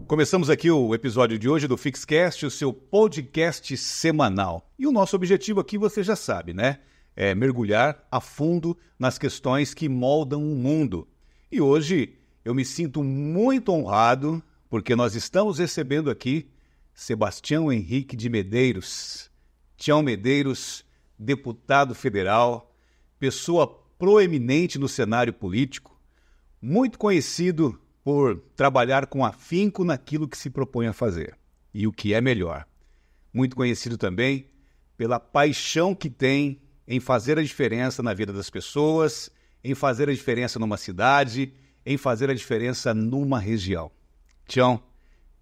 Começamos aqui o episódio de hoje do Fixcast, o seu podcast semanal. E o nosso objetivo aqui você já sabe, né? É mergulhar a fundo nas questões que moldam o mundo. E hoje eu me sinto muito honrado porque nós estamos recebendo aqui Sebastião Henrique de Medeiros. Tião Medeiros, deputado federal, pessoa proeminente no cenário político, muito conhecido por trabalhar com afinco naquilo que se propõe a fazer. E o que é melhor. Muito conhecido também pela paixão que tem em fazer a diferença na vida das pessoas, em fazer a diferença numa cidade, em fazer a diferença numa região. Tião,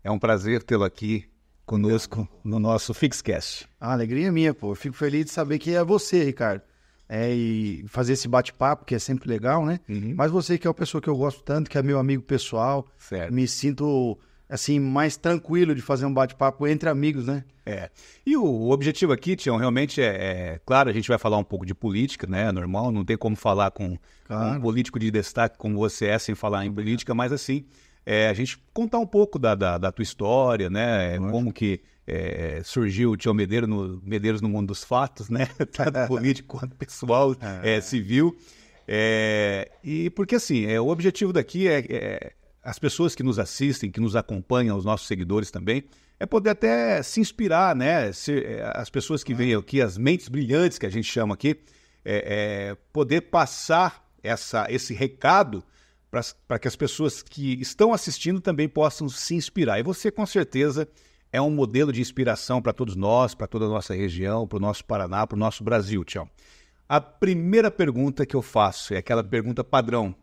é um prazer tê-lo aqui conosco no nosso Fixcast. A alegria é minha, pô. Eu fico feliz de saber que é você, Ricardo. E fazer esse bate-papo, que é sempre legal, né? Uhum. Mas você que é uma pessoa que eu gosto tanto, que é meu amigo pessoal. Certo. Me sinto, assim, mais tranquilo de fazer um bate-papo entre amigos, né? E o objetivo aqui, Tião, realmente claro, a gente vai falar um pouco de política, né? É normal, não tem como falar com um político de destaque como você é sem falar em política, mas assim, a gente contar um pouco da tua história, né? Como que surgiu o Tião Medeiros no mundo dos fatos, né? Tanto político quanto pessoal, civil. E porque assim, o objetivo daqui as pessoas que nos assistem, que nos acompanham, os nossos seguidores também, é poder até se inspirar, né? As pessoas que vêm aqui, as mentes brilhantes que a gente chama aqui, poder passar esse recado para que as pessoas que estão assistindo também possam se inspirar. E você, com certeza, é um modelo de inspiração para todos nós, para toda a nossa região, para o nosso Paraná, para o nosso Brasil, Tião. A primeira pergunta que eu faço é aquela pergunta padrão.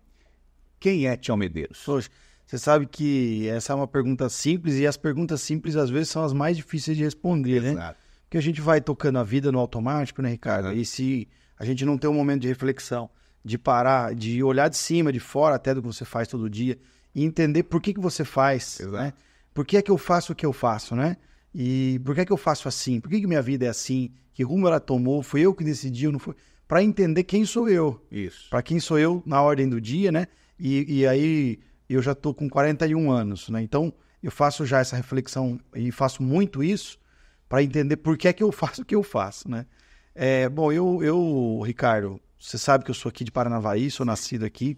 Quem é Tião Medeiros? Poxa, você sabe que essa é uma pergunta simples e as perguntas simples às vezes são as mais difíceis de responder, né? Exato. Porque a gente vai tocando a vida no automático, né, Ricardo? E se a gente não tem um momento de reflexão, de parar, de olhar de cima, de fora até do que você faz todo dia e entender por que você faz, né? Por que é que eu faço o que eu faço, né? E por que é que eu faço assim? Por que minha vida é assim? Que rumo ela tomou? Foi eu que decidi ou não foi? Para entender quem sou eu. Isso. Para quem sou eu na ordem do dia, né? E aí eu já estou com 41 anos, né? Então eu faço já essa reflexão e faço muito isso para entender por que é que eu faço o que eu faço, né? Bom, eu, Ricardo, você sabe que eu sou aqui de Paranavaí, sou nascido aqui.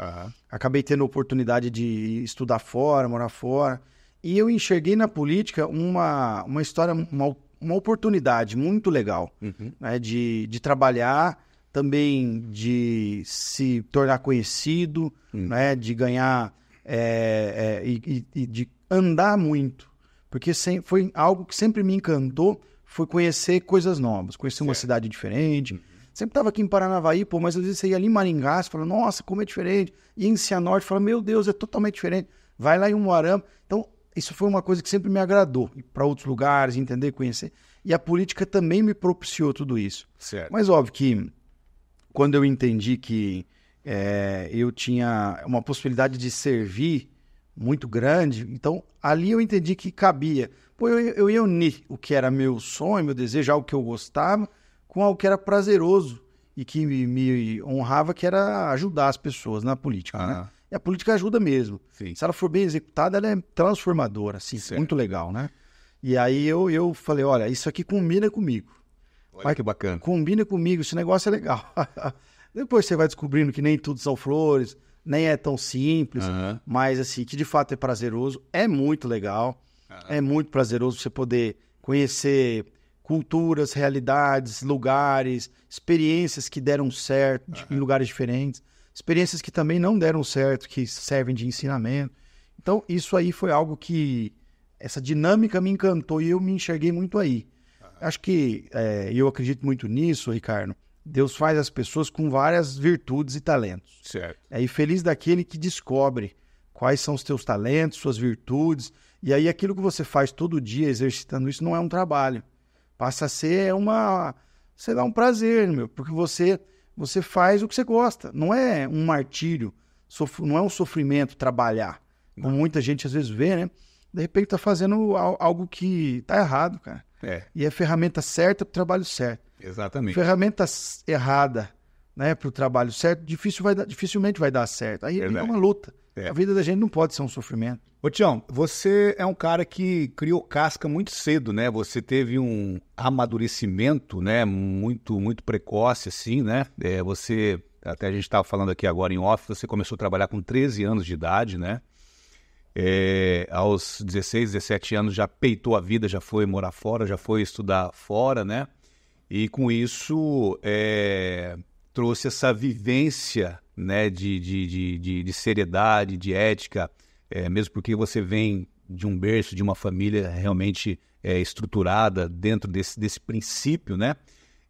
Acabei tendo a oportunidade de estudar fora, morar fora. E eu enxerguei na política uma história, uma oportunidade muito legal, né? De trabalhar, também de se tornar conhecido, né? De ganhar e de andar muito. Porque foi algo que sempre me encantou, foi conhecer coisas novas, conhecer uma cidade diferente. Sempre estava aqui em Paranavaí, mas às vezes você ia ali em Maringá, você fala, nossa, como é diferente. E em Cianorte, fala, meu Deus, é totalmente diferente. Vai lá em Umuarama. Então, isso foi uma coisa que sempre me agradou. Ir para outros lugares, entender, conhecer. E a política também me propiciou tudo isso. Certo. Mas óbvio que quando eu entendi que eu tinha uma possibilidade de servir muito grande, então ali eu entendi que cabia. Eu ia unir o que era meu sonho, meu desejo, algo que eu gostava, com algo que era prazeroso e que me honrava, que era ajudar as pessoas na política, né? E a política ajuda mesmo. Sim. Se ela for bem executada, ela é transformadora, assim, muito legal, né? E aí eu falei, olha, isso aqui combina comigo. Olha que bacana. Combina comigo, esse negócio é legal. Depois você vai descobrindo que nem tudo são flores, nem é tão simples, mas assim, que de fato é prazeroso, é muito legal, é muito prazeroso você poder conhecer culturas, realidades, lugares, experiências que deram certo em lugares diferentes, experiências que também não deram certo, que servem de ensinamento. Então, isso aí foi algo que, essa dinâmica me encantou e eu me enxerguei muito aí. Acho que, eu acredito muito nisso, Ricardo, Deus faz as pessoas com várias virtudes e talentos. Certo. E feliz daquele que descobre quais são os teus talentos, suas virtudes, e aí aquilo que você faz todo dia exercitando isso não é um trabalho. Passa a ser sei lá, um prazer, porque você faz o que você gosta. Não é um martírio, não é um sofrimento trabalhar. Como muita gente às vezes vê, né? De repente tá fazendo algo que tá errado, cara. E é a ferramenta certa para o trabalho certo. Exatamente. Ferramenta errada né, para o trabalho certo, dificilmente vai dar certo. Aí é uma luta. A vida da gente não pode ser um sofrimento. Ô Tião, você é um cara que criou casca muito cedo, né? Você teve um amadurecimento, né, muito precoce, assim, né? Até a gente estava falando aqui agora em off, você começou a trabalhar com 13 anos de idade, né? Aos 16, 17 anos já peitou a vida, já foi morar fora, já foi estudar fora, né? E com isso trouxe essa vivência, né, de seriedade, de ética, mesmo porque você vem de um berço, de uma família realmente estruturada dentro desse princípio, né?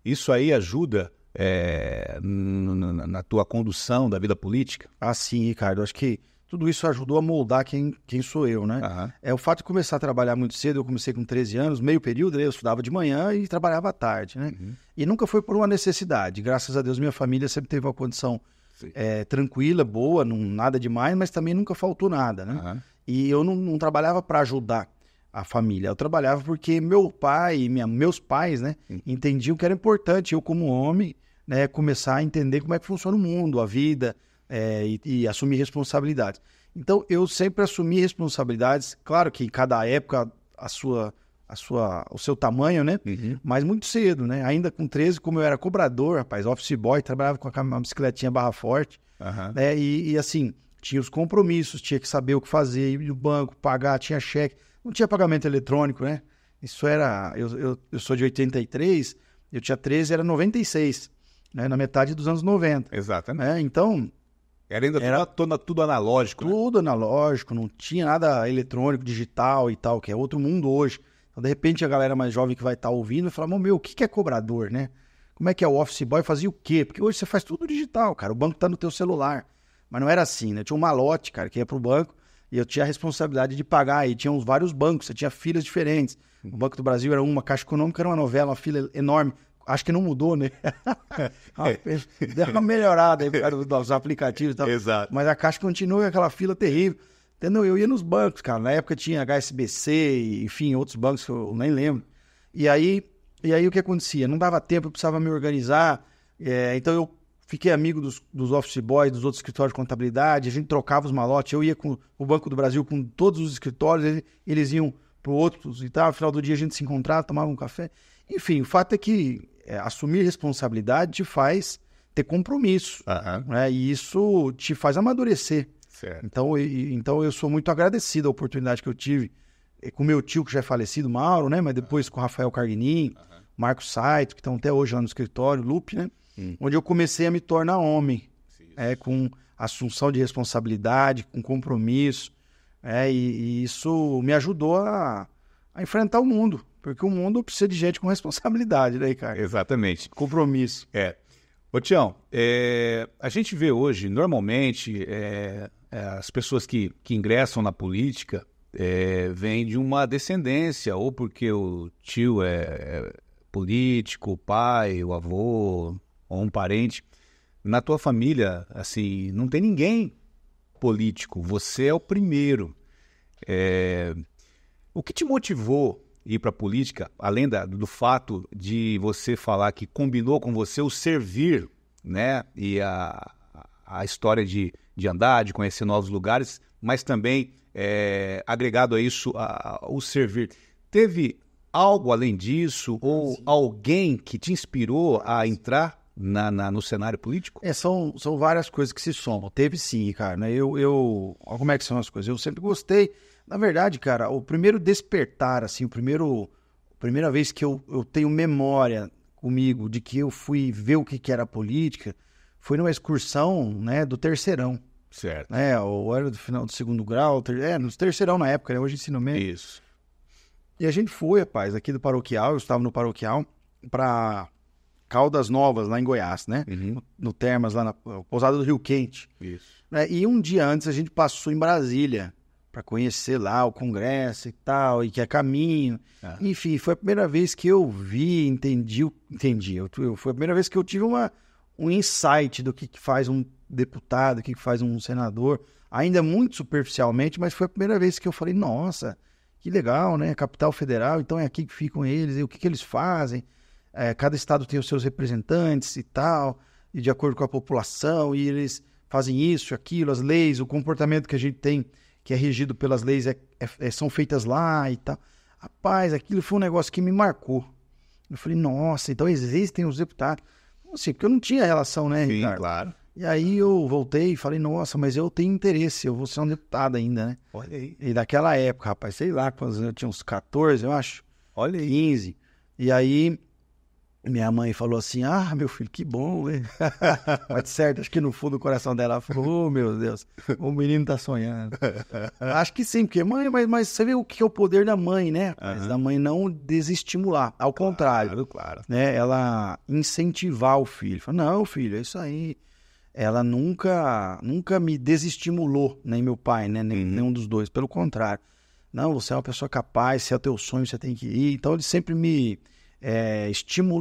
Isso aí ajuda na tua condução da vida política? Ah, sim, Ricardo. Acho que tudo isso ajudou a moldar quem sou eu, né? O fato de começar a trabalhar muito cedo, eu comecei com 13 anos, meio período, eu estudava de manhã e trabalhava à tarde, né? E nunca foi por uma necessidade. Graças a Deus, minha família sempre teve uma condição tranquila, boa, nada demais, mas também nunca faltou nada, né? E eu não trabalhava para ajudar a família, eu trabalhava porque meu pai e meus pais, né, entendiam que era importante eu, como homem, né, começar a entender como é que funciona o mundo, a vida, e assumir responsabilidades. Então, eu sempre assumi responsabilidades, claro que em cada época o seu tamanho, né? Mas muito cedo, né? Ainda com 13, como eu era cobrador, rapaz, office boy, trabalhava com uma bicicletinha barra forte, né? E assim, tinha os compromissos, tinha que saber o que fazer, ir no banco, pagar, tinha cheque, não tinha pagamento eletrônico, né? Isso era, eu sou de 83, eu tinha 13, era 96, né? Na metade dos anos 90. Exatamente. Então... Era tudo analógico. Tudo, né? Analógico, não tinha nada eletrônico, digital e tal, que é outro mundo hoje. Então, de repente, a galera mais jovem que vai estar ouvindo vai falar, o que é cobrador, né? Como é que é o office boy? Fazia o quê? Porque hoje você faz tudo digital, cara. O banco tá no teu celular. Mas não era assim, né? Eu tinha um malote, cara, que ia pro banco e eu tinha a responsabilidade de pagar. E tinha vários bancos, você tinha filas diferentes. O Banco do Brasil era uma, Caixa Econômica era uma novela, uma fila enorme. Acho que não mudou, né? Deu uma melhorada aí por causa dos aplicativos e tal. Exato. Mas a Caixa continua com aquela fila terrível. Entendeu? Eu ia nos bancos, cara. Na época tinha HSBC, enfim, outros bancos que eu nem lembro. E aí o que acontecia? Não dava tempo, eu precisava me organizar. Então eu fiquei amigo dos office boys, dos outros escritórios de contabilidade. A gente trocava os malotes. Eu ia com o Banco do Brasil, com todos os escritórios. Eles iam para outros e tal. No final do dia a gente se encontrava, tomava um café. Enfim, o fato é que assumir responsabilidade te faz ter compromisso, né? E isso te faz amadurecer. Certo. Então eu sou muito agradecido à oportunidade que eu tive com meu tio, que já é falecido, Mauro, né? Mas depois com o Rafael Carguinin, Marcos Saito, que estão até hoje lá no escritório, Lupe, né? Onde eu comecei a me tornar homem, com assunção de responsabilidade, com compromisso, e isso me ajudou a enfrentar o mundo. Porque o mundo precisa de gente com responsabilidade, né, Ricardo? Exatamente. Compromisso. Ô, Tião, a gente vê hoje, normalmente, as pessoas que ingressam na política vêm de uma descendência, ou porque o tio é político, o pai, o avô, ou um parente. Na tua família, assim, não tem ninguém político, você é o primeiro. O que te motivou ir para a política, além do fato de você falar que combinou com você o servir, né? E a história de andar, de conhecer novos lugares, mas também agregado a isso, o servir. Teve algo além disso, ou alguém que te inspirou a entrar no cenário político? São várias coisas que se somam. Teve sim, cara, né? Como é que são as coisas? Eu sempre gostei. Na verdade, cara, o primeiro despertar, assim, primeira vez que eu tenho memória comigo de que eu fui ver o que era política, foi numa excursão, né, do terceirão. Certo. Ou era do final do segundo grau, no terceirão na época, né? Hoje ensino médio. Isso. E a gente foi, rapaz, aqui do paroquial, eu estava no paroquial, para Caldas Novas, lá em Goiás, né? No Termas, lá na Pousada do Rio Quente. Isso. E um dia antes a gente passou em Brasília, para conhecer lá o congresso e tal, e que é caminho. Enfim, foi a primeira vez que eu vi, entendi. Foi a primeira vez que eu tive um insight do que faz um deputado, o que faz um senador, ainda muito superficialmente, mas foi a primeira vez que eu falei, nossa, que legal, né? Capital Federal, então é aqui que ficam eles, e o que eles fazem. Cada estado tem os seus representantes e tal. e de acordo com a população, e eles fazem isso, aquilo, as leis, o comportamento que a gente tem, que é regido pelas leis, são feitas lá e tal. Rapaz, aquilo foi um negócio que me marcou. Eu falei, nossa, então existem os deputados. Assim, porque eu não tinha relação, né, Ricardo? Sim, claro. E aí eu voltei e falei, nossa, mas eu tenho interesse, eu vou ser um deputado ainda, né? Olha aí. E daquela época, rapaz, sei lá, quando eu tinha uns 14, eu acho. Olha aí. 15. E aí minha mãe falou assim, meu filho, que bom, né? Mas certo, acho que no fundo do coração dela, ela falou, meu Deus, o menino tá sonhando. Acho que sim, porque mãe, mas você vê o que é o poder da mãe, né? Mas da mãe não desestimular, ao contrário. Claro. Né? Ela incentivar o filho. Fala, não, filho, é isso aí. Ela nunca me desestimulou, nem meu pai, né? Nenhum dos dois, pelo contrário. Não, você é uma pessoa capaz, se é o teu sonho, você tem que ir. Então, eles sempre me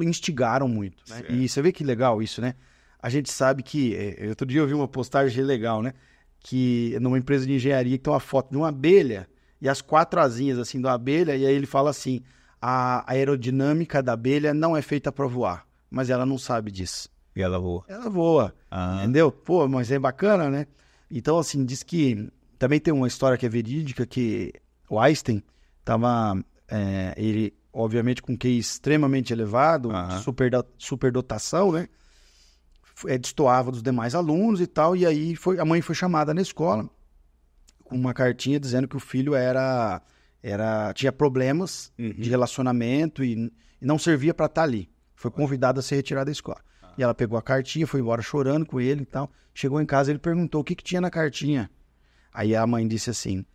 instigaram muito. Né? E você vê que legal isso, né? A gente sabe que... outro dia eu vi uma postagem legal, né? Que numa empresa de engenharia que tem uma foto de uma abelha e as 4 asinhas, assim, de uma abelha, e aí ele fala assim, a aerodinâmica da abelha não é feita para voar, mas ela não sabe disso. E ela voa. Ela voa, entendeu? Pô, mas é bacana, né? Então, assim, diz que... Também tem uma história que é verídica, que o Einstein estava... ele, obviamente, com QI extremamente elevado, superdotação, né? Destoava dos demais alunos e tal, e aí a mãe foi chamada na escola com uma cartinha dizendo que o filho tinha problemas de relacionamento e não servia para estar ali. Foi convidado a ser retirado da escola. E ela pegou a cartinha, foi embora chorando com ele e tal. Chegou em casa, ele perguntou o que tinha na cartinha. Aí a mãe disse assim,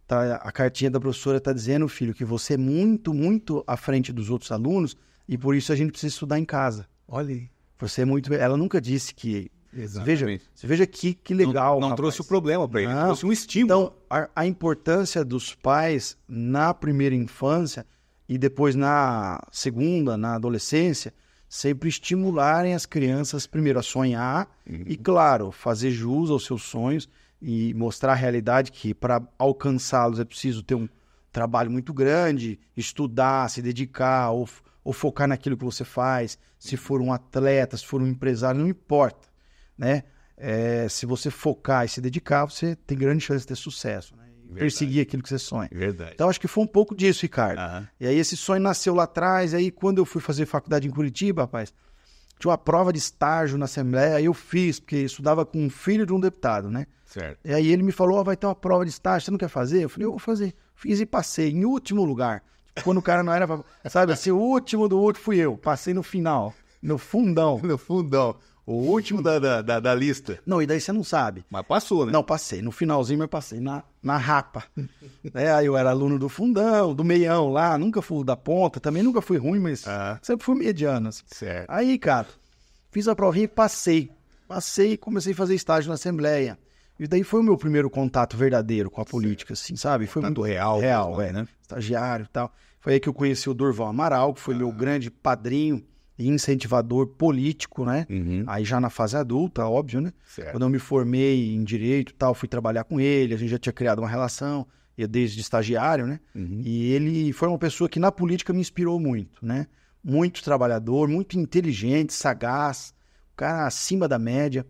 a cartinha da professora está dizendo, filho, que você é muito, muito à frente dos outros alunos e por isso a gente precisa estudar em casa. Olha aí. Você é muito... Ela nunca disse que... Exatamente. Você veja que legal. Não trouxe o problema para ele, trouxe um estímulo. Então, a importância dos pais na primeira infância e depois na segunda, na adolescência, sempre estimularem as crianças, primeiro, a sonhar e, claro, fazer jus aos seus sonhos e mostrar a realidade que para alcançá-los é preciso ter um trabalho muito grande, estudar, se dedicar ou focar naquilo que você faz. Se for um atleta, se for um empresário, não importa, né? Se você focar e se dedicar, você tem grande chance de ter sucesso, né? Perseguir aquilo que você sonha. Verdade. Então, acho que foi um pouco disso, Ricardo. E aí, esse sonho nasceu lá atrás. Aí, quando eu fui fazer faculdade em Curitiba, rapaz, tinha uma prova de estágio na Assembleia. Aí eu fiz, porque eu estudava com um filho de um deputado, né? Certo. E aí, ele me falou, vai ter uma prova de estágio, você não quer fazer? Eu falei, eu vou fazer. Fiz e passei, em último lugar. Quando o cara não era, sabe assim, o último do último fui eu. Passei no final, no fundão. No fundão. O último da lista. Não, e daí você não sabe. Mas passou, né? Não, passei. No finalzinho, mas passei na rapa. Aí eu era aluno do fundão, do meião lá, nunca fui da ponta, também nunca fui ruim, mas sempre fui mediano. Assim. Certo. Aí, cara, fiz a provinha e passei. Passei e comecei a fazer estágio na Assembleia. E daí foi o meu primeiro contato verdadeiro com a política, assim, sabe? Foi muito real, mesmo, né? Estagiário e tal. Foi aí que eu conheci o Durval Amaral, que foi meu grande padrinho e incentivador político, né? Aí já na fase adulta, óbvio, né? Certo. Quando eu me formei em Direito e tal, fui trabalhar com ele, a gente já tinha criado uma relação, eu desde estagiário, né? E ele foi uma pessoa que na política me inspirou muito, né? Muito trabalhador, muito inteligente, sagaz, um cara acima da média.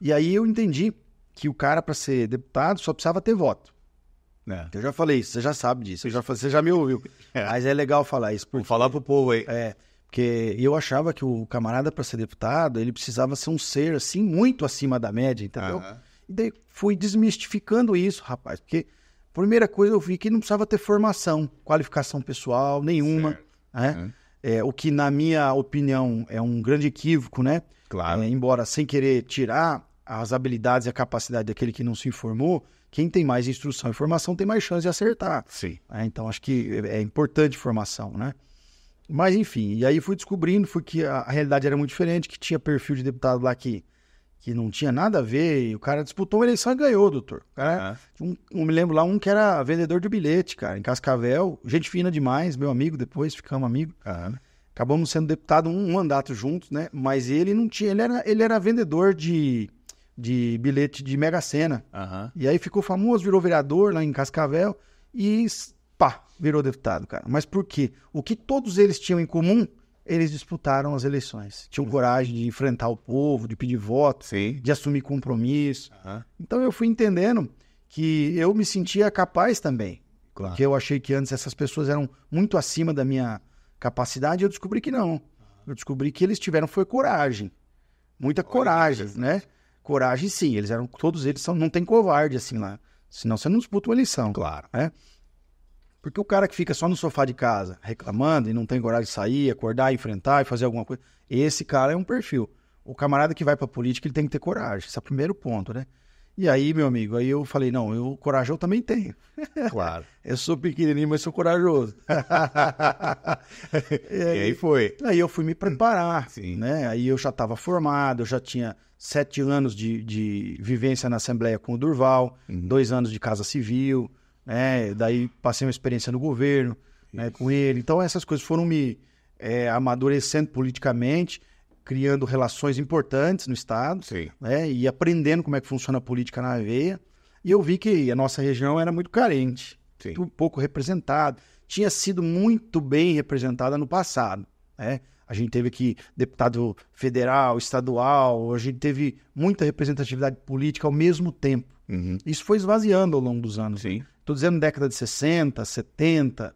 E aí eu entendi que o cara, para ser deputado, só precisava ter voto. Eu já falei isso, você já sabe disso, você já me ouviu. Mas é legal falar isso. Vou falar pro povo aí. Porque eu achava que o camarada, para ser deputado, ele precisava ser um ser, assim, muito acima da média, entendeu? E daí fui desmistificando isso, rapaz. Porque, primeira coisa, eu vi que não precisava ter formação, qualificação pessoal, nenhuma. Né? O que, na minha opinião, é um grande equívoco, né? Claro. Embora sem querer tirar as habilidades e a capacidade daquele que não se informou, quem tem mais instrução e formação tem mais chance de acertar. Sim. Então, acho que é importante formação, né? Mas, enfim, e aí fui descobrindo que a realidade era muito diferente, que tinha perfil de deputado lá que não tinha nada a ver, e o cara disputou uma eleição e ganhou, doutor. O cara, me lembro lá, um que era vendedor de bilhete, cara, em Cascavel, gente fina demais, meu amigo, depois ficamos amigos. Acabamos sendo deputado um mandato juntos, né? Mas ele não tinha, ele era vendedor de bilhete de Mega Sena. E aí ficou famoso, virou vereador lá em Cascavel e virou deputado, cara. Mas por quê? O que todos eles tinham em comum eles disputaram as eleições. Tinham coragem de enfrentar o povo, de pedir voto, Sim. de assumir compromisso. Então eu fui entendendo que eu me sentia capaz também. Claro. Porque eu achei que antes essas pessoas eram muito acima da minha capacidade e eu descobri que não. Eu descobri que eles tiveram foi coragem. Muita coragem, né? Coragem, sim. Todos eles não tem covarde assim lá. Senão você não disputa uma eleição. Claro. Né? Porque o cara que fica só no sofá de casa reclamando e não tem coragem de sair, acordar, enfrentar e fazer alguma coisa, esse cara é um perfil. O camarada que vai pra política, ele tem que ter coragem. Esse é o primeiro ponto, né? E aí, meu amigo, aí eu falei, não, coragem eu também tenho. Claro. Eu sou pequenininho, mas sou corajoso. E aí foi. Aí eu fui me preparar, Sim. né? Aí eu já estava formado, eu já tinha 7 anos de vivência na Assembleia com o Durval, 2 anos de Casa Civil, né? Daí passei uma experiência no governo, né, com ele. Então essas coisas foram me amadurecendo politicamente, criando relações importantes no Estado, Sim. né, e aprendendo como é que funciona a política na veia. E eu vi que a nossa região era muito carente, Sim. muito pouco representada. Tinha sido muito bem representada no passado, né? A gente teve aqui deputado federal, estadual, a gente teve muita representatividade política ao mesmo tempo. Isso foi esvaziando ao longo dos anos. Sim. Estou dizendo década de 60, 70,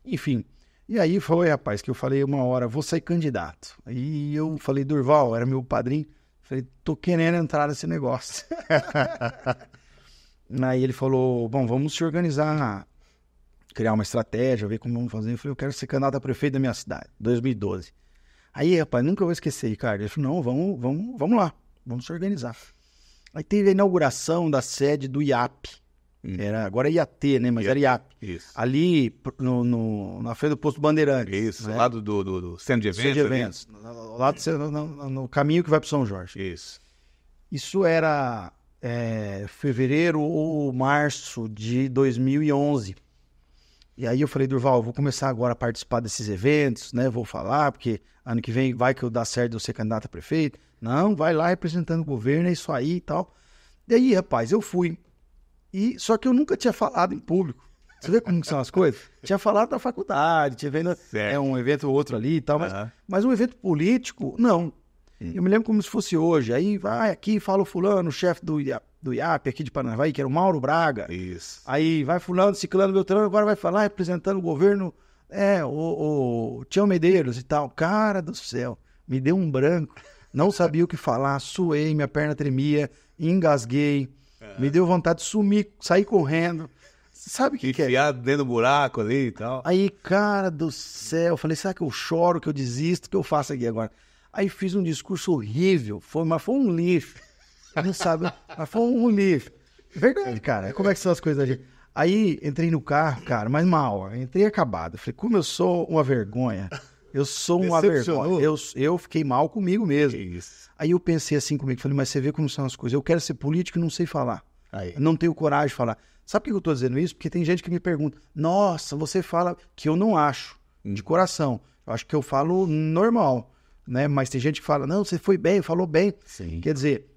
enfim. E aí foi, rapaz, que eu falei uma hora, vou sair candidato. Aí eu falei, Durval, era meu padrinho, falei, tô querendo entrar nesse negócio. Aí ele falou, bom, vamos se organizar, criar uma estratégia, ver como vamos fazer. Eu falei, eu quero ser candidato a prefeito da minha cidade, 2012. Aí, rapaz, nunca vou esquecer, Ricardo. Ele falou, não, vamos lá, vamos se organizar. Aí teve a inauguração da sede do IAP. Agora é IAT, né? Mas era IAP. Isso. Ali na frente do posto Bandeirantes. Isso, né? lá do centro de eventos. Centro de eventos. Lá no caminho que vai para São Jorge. Isso. Isso era fevereiro ou março de 2011. E aí eu falei, Durval, eu vou começar agora a participar desses eventos, né? Vou falar, porque ano que vem vai que eu dar certo de eu ser candidato a prefeito. Não, vai lá representando o governo, é isso aí e tal. E aí, rapaz, eu fui. Só que eu nunca tinha falado em público. Você vê como são as coisas? Tinha falado na faculdade, tinha vendo um evento ou outro ali e tal, mas um evento político, não. Eu me lembro como se fosse hoje. Aí vai aqui, fala o fulano, o chefe do IAP aqui de Paranavaí, que era o Mauro Braga. Isso. Aí vai fulano, ciclano, Beltrano, agora vai falar representando o governo, o Tião Medeiros e tal. Cara do céu, me deu um branco. Não sabia o que falar, suei, minha perna tremia, engasguei. Me deu vontade de sumir, sair correndo. Sabe o que é? Enfiado dentro do buraco ali e tal. Aí, cara do céu, eu falei, será que eu choro, que eu desisto, o que eu faço aqui agora? Aí fiz um discurso horrível, mas foi um lixo. Não sabe? Mas foi um lixo. Verdade, cara. Como é que são as coisas da gente? Aí entrei no carro, cara, mas mal. Entrei acabado. Falei, como eu sou uma vergonha. Eu sou uma vergonha. Eu fiquei mal comigo mesmo. Isso. Aí eu pensei assim comigo, falei, mas você vê como são as coisas. Eu quero ser político e não sei falar. Aí. Não tenho coragem de falar. Sabe por que eu tô dizendo isso? Porque tem gente que me pergunta, nossa, você fala que eu não acho, de coração. Eu acho que eu falo normal, né? Mas tem gente que fala, não, você foi bem, falou bem. Sim. Quer dizer,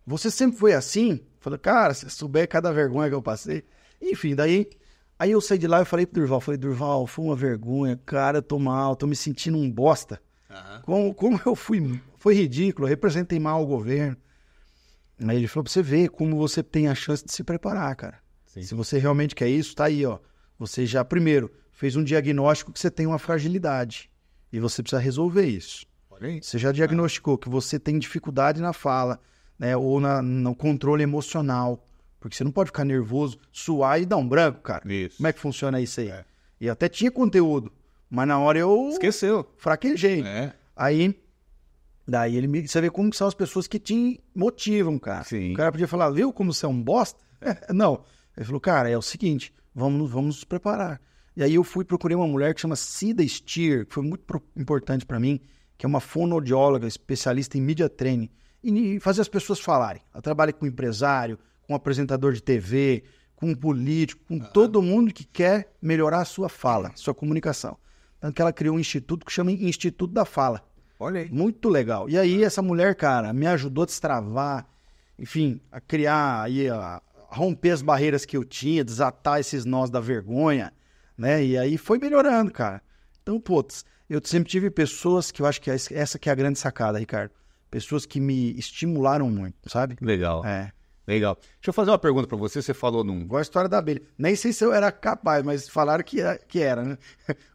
você sempre foi assim? Falei, cara, se souber cada vergonha que eu passei. Enfim, aí eu saí de lá e falei pro Durval, foi uma vergonha, cara, eu tô mal, tô me sentindo um bosta. Como eu foi ridículo, eu representei mal o governo. Aí ele falou, pra você ver como você tem a chance de se preparar, cara. Sim. Se você realmente quer isso, tá aí, ó. Você já, primeiro, fez um diagnóstico que você tem uma fragilidade. E você precisa resolver isso. Você já diagnosticou que você tem dificuldade na fala, né? Ou no controle emocional. Porque você não pode ficar nervoso, suar e dar um branco, cara. Isso. Como é que funciona isso aí? E até tinha conteúdo, mas na hora eu... Esqueceu. Fraquejei. Aí... Daí você vê como são as pessoas que te motivam, cara. Sim. O cara podia falar, viu como você é um bosta? Não. Ele falou, cara, é o seguinte, vamos nos preparar. E aí eu procurei uma mulher que chama Cida Stier, que foi muito importante para mim, que é uma fonoaudióloga, especialista em media training, e fazer as pessoas falarem. Ela trabalha com empresário, com apresentador de TV, com político, com todo mundo que quer melhorar a sua fala, sua comunicação. Tanto que ela criou um instituto que chama Instituto da Fala. Olha aí. Muito legal. E aí essa mulher, cara, me ajudou a destravar, enfim, a criar, aí, a romper as barreiras que eu tinha, desatar esses nós da vergonha, né? E aí foi melhorando, cara. Então, putz, eu sempre tive pessoas que eu acho que essa que é a grande sacada, Ricardo. Pessoas que me estimularam muito, sabe? Legal. Legal. Deixa eu fazer uma pergunta para você. Você falou num... Igual a história da abelha. Nem sei se eu era capaz, mas falaram que era, né?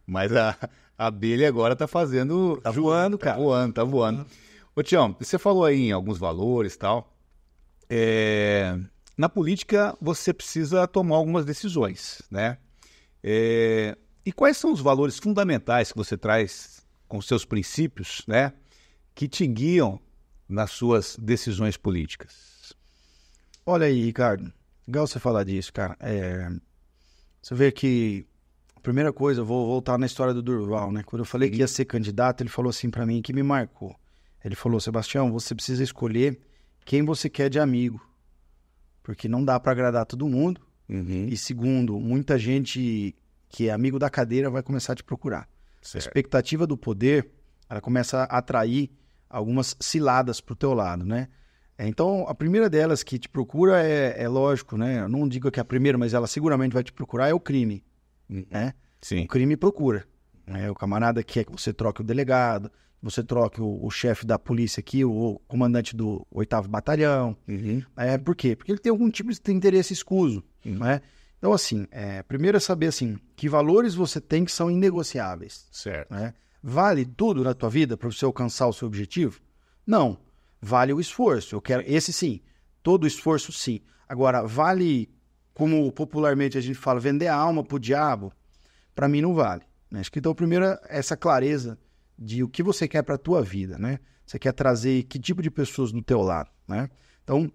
Mas a abelha agora tá fazendo... Tá voando, cara. Tá voando. Ô, Tião, você falou aí em alguns valores e tal. Na política, você precisa tomar algumas decisões, né? E quais são os valores fundamentais que você traz com seus princípios, né? Que te guiam nas suas decisões políticas? Olha aí, Ricardo. Legal você falar disso, cara. Você vê que... A primeira coisa, eu vou voltar na história do Durval, né? Quando eu falei que ia ser candidato, ele falou assim pra mim, que me marcou. Ele falou, Sebastião, você precisa escolher quem você quer de amigo. Porque não dá pra agradar todo mundo. E segundo, muita gente que é amigo da cadeira vai começar a te procurar. Certo. A expectativa do poder, ela começa a atrair algumas ciladas pro teu lado, né? Então, a primeira delas que te procura é lógico, né? Eu não digo que é a primeira, mas ela seguramente vai te procurar, é o crime. Né? Sim. O crime procura. O camarada quer que você troque o delegado, você troque o chefe da polícia aqui, o comandante do 8º Batalhão. Por quê? Porque ele tem algum tipo de interesse escuso. Né? Então, assim, primeiro é saber assim, que valores você tem que são inegociáveis. Certo. Né? Vale tudo na tua vida para você alcançar o seu objetivo? Não. Vale o esforço. Eu quero esse sim. Todo esforço sim. Agora, vale, como popularmente a gente fala, vender a alma pro diabo? Para mim não vale. Né? Acho que então, primeiro, essa clareza de o que você quer para a tua vida, né? Você quer trazer que tipo de pessoas do teu lado, né? Então,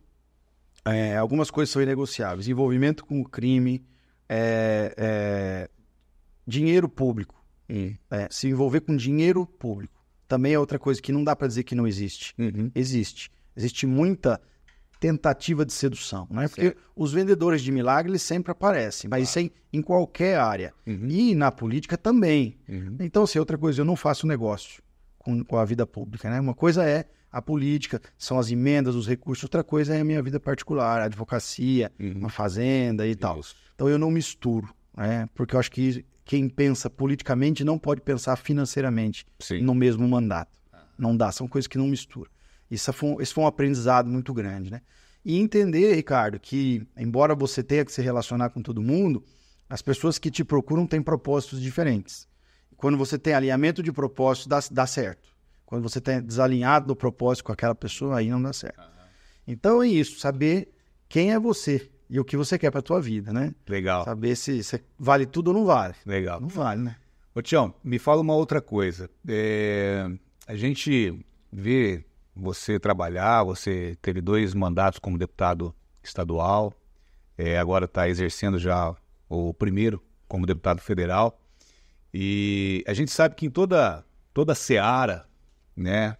algumas coisas são inegociáveis. Envolvimento com o crime, dinheiro público. Se envolver com dinheiro público. Também é outra coisa que não dá para dizer que não existe. Existe. Existe muita tentativa de sedução, né? Porque os vendedores de milagre eles sempre aparecem, mas isso é em qualquer área. E na política também. Então, assim, outra coisa, eu não faço negócio com a vida pública, né? Uma coisa é a política, são as emendas, os recursos. Outra coisa é a minha vida particular, a advocacia, uma fazenda e tal. Então, eu não misturo, né? Porque eu acho que quem pensa politicamente não pode pensar financeiramente no mesmo mandato. Não dá, são coisas que não misturam. Isso foi um aprendizado muito grande, né? E entender, Ricardo, que embora você tenha que se relacionar com todo mundo, as pessoas que te procuram têm propósitos diferentes. Quando você tem alinhamento de propósito, dá certo. Quando você tem desalinhado do propósito com aquela pessoa, aí não dá certo. Então é isso, saber quem é você e o que você quer para a tua vida, né? Legal. Saber se vale tudo ou não vale. Legal. Não vale, né? Ô, Tião, me fala uma outra coisa. A gente vê você trabalhar, você teve 2 mandatos como deputado estadual, agora está exercendo já o primeiro como deputado federal. E a gente sabe que em toda seara, né,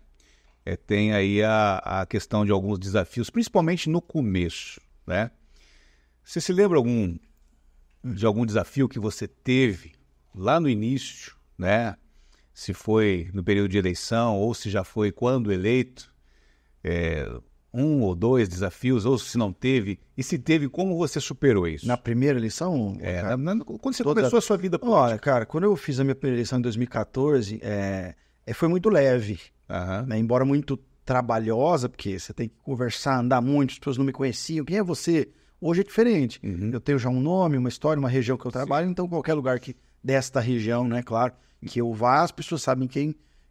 tem aí a questão de alguns desafios, principalmente no começo, né? Você se lembra de algum desafio que você teve lá no início, né? Se foi no período de eleição ou se já foi quando eleito, 1 ou 2 desafios, ou se não teve, e se teve, como você superou isso? Na primeira eleição? Quando você começou a sua vida política. Olha, cara, quando eu fiz a minha primeira eleição em 2014, foi muito leve, né? Embora muito trabalhosa, porque você tem que conversar, andar muito, as pessoas não me conheciam, quem é você? Hoje é diferente. Eu tenho já um nome, uma história, uma região que eu trabalho, então qualquer lugar desta região, né, claro, que eu vá, as pessoas sabem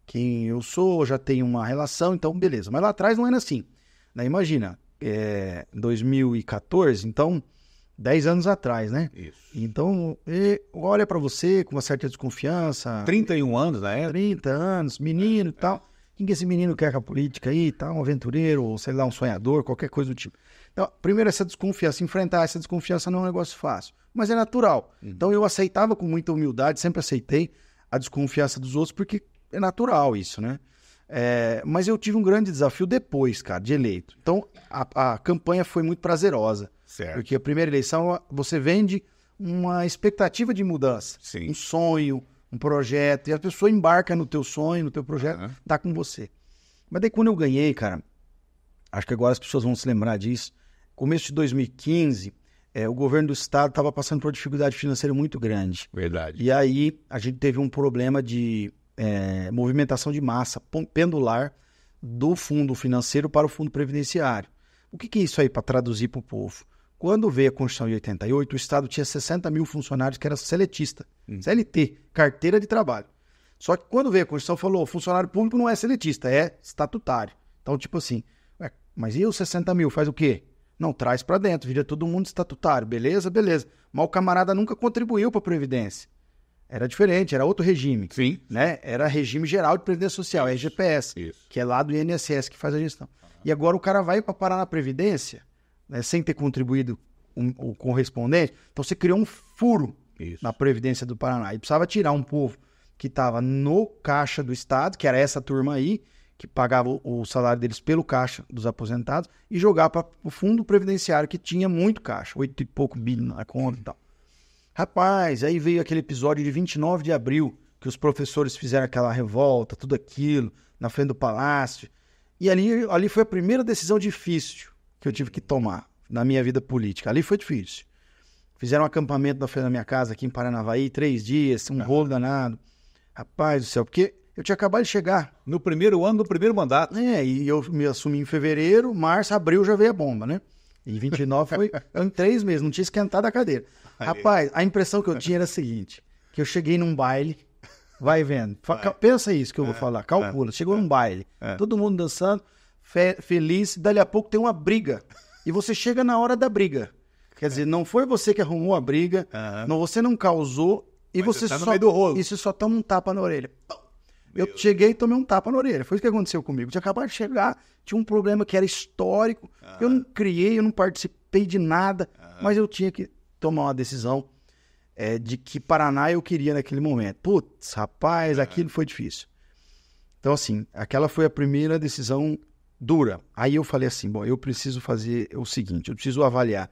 quem eu sou, já tenho uma relação, então beleza. Mas lá atrás não era assim. Né? Imagina, 2014, então 10 anos atrás, né? Isso. Então, olha pra você com uma certa desconfiança. 31 anos na época? 30 anos, menino e tal. Quem que esse menino quer com a política aí, tal, um aventureiro, ou sei lá, um sonhador, qualquer coisa do tipo. Então, primeiro essa desconfiança, enfrentar essa desconfiança não é um negócio fácil, mas é natural. Então eu aceitava com muita humildade, sempre aceitei a desconfiança dos outros, porque é natural isso, né? Mas eu tive um grande desafio depois, cara, de eleito. Então a campanha foi muito prazerosa. Certo. Porque a primeira eleição você vende uma expectativa de mudança. Sim. Um sonho, um projeto, e a pessoa embarca no teu sonho, no teu projeto, tá com você. Mas daí quando eu ganhei, cara, acho que agora as pessoas vão se lembrar disso, começo de 2015, o governo do estado estava passando por uma dificuldade financeira muito grande. Verdade. E aí a gente teve um problema de movimentação de massa pendular do fundo financeiro para o fundo previdenciário. O que é isso aí para traduzir para o povo? Quando veio a Constituição de 88, o Estado tinha 60 mil funcionários que era seletista, CLT, carteira de trabalho. Só que quando veio a Constituição, falou, funcionário público não é seletista, é estatutário. Então, tipo assim, mas e os 60 mil, faz o quê? Não, traz para dentro, vira todo mundo estatutário, beleza? Beleza. Mas o camarada nunca contribuiu para a Previdência. Era diferente, era outro regime. Sim. Né? Era regime geral de Previdência Social, RGPS, que é lá do INSS que faz a gestão. E agora o cara vai para parar na Previdência, né, sem ter contribuído o correspondente, então você criou um furo na Previdência do Paraná. E precisava tirar um povo que estava no caixa do Estado, que era essa turma aí, que pagava o salário deles pelo caixa dos aposentados, e jogar para o fundo previdenciário, que tinha muito caixa, 8 e pouco bilhões na conta e tal. Rapaz, aí veio aquele episódio de 29 de abril, que os professores fizeram aquela revolta, tudo aquilo, na frente do palácio. E ali foi a primeira decisão difícil que eu tive que tomar na minha vida política. Ali foi difícil. Fizeram um acampamento na frente da minha casa aqui em Paranavaí, 3 dias, um rolo danado. Rapaz do céu, porque eu tinha acabado de chegar. No primeiro ano do primeiro mandato. E eu me assumi em fevereiro, março, abril já veio a bomba, né? E 29 foi em 3 meses, não tinha esquentado a cadeira. Rapaz, a impressão que eu tinha era a seguinte, que eu cheguei num baile, vai vendo, pensa isso que eu vou falar, calcula, chegou num baile, todo mundo dançando, feliz, dali a pouco tem uma briga, e você chega na hora da briga. Quer dizer, não foi você que arrumou a briga, você não causou, e você tá no meio do rolo. E você só toma um tapa na orelha. Eu cheguei e tomei um tapa na orelha. Foi isso que aconteceu comigo. Eu tinha acabado de chegar, tinha um problema que era histórico. Eu não criei, eu não participei de nada, mas eu tinha que tomar uma decisão de que Paraná eu queria naquele momento. Putz, rapaz, aquilo foi difícil. Então, assim, aquela foi a primeira decisão dura. Aí eu falei assim, bom, eu preciso fazer o seguinte, eu preciso avaliar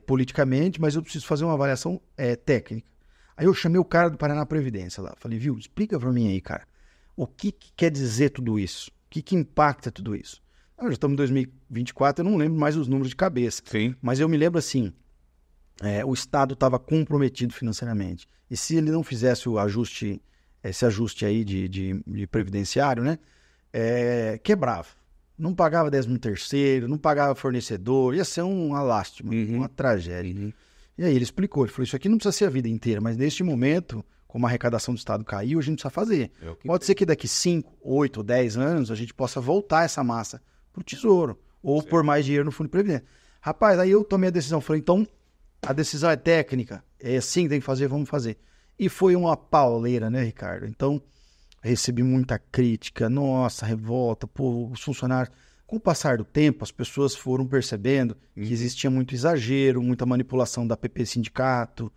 politicamente, mas eu preciso fazer uma avaliação técnica. Aí eu chamei o cara do Paraná Previdência lá. Falei, viu, explica pra mim aí, cara. O que quer dizer tudo isso? O que impacta tudo isso? Já estamos em 2024, eu não lembro mais os números de cabeça. Sim. Mas eu me lembro assim, o Estado estava comprometido financeiramente. E se ele não fizesse esse ajuste aí de previdenciário, né? Quebrava. Não pagava 13º, não pagava fornecedor, ia ser uma lástima, uma tragédia. E aí ele explicou, ele falou, isso aqui não precisa ser a vida inteira, mas neste momento, como a arrecadação do Estado caiu, a gente precisa fazer. Pode ser que daqui 5, 8, 10 anos a gente possa voltar essa massa para o Tesouro, ou pôr mais dinheiro no Fundo de Previdência. Rapaz, aí eu tomei a decisão, falei, então a decisão é técnica, é assim que tem que fazer, vamos fazer. E foi uma pauleira, né, Ricardo? Então, recebi muita crítica, nossa, revolta, pô, os funcionários... Com o passar do tempo, as pessoas foram percebendo que existia muito exagero, muita manipulação da PP Sindicato,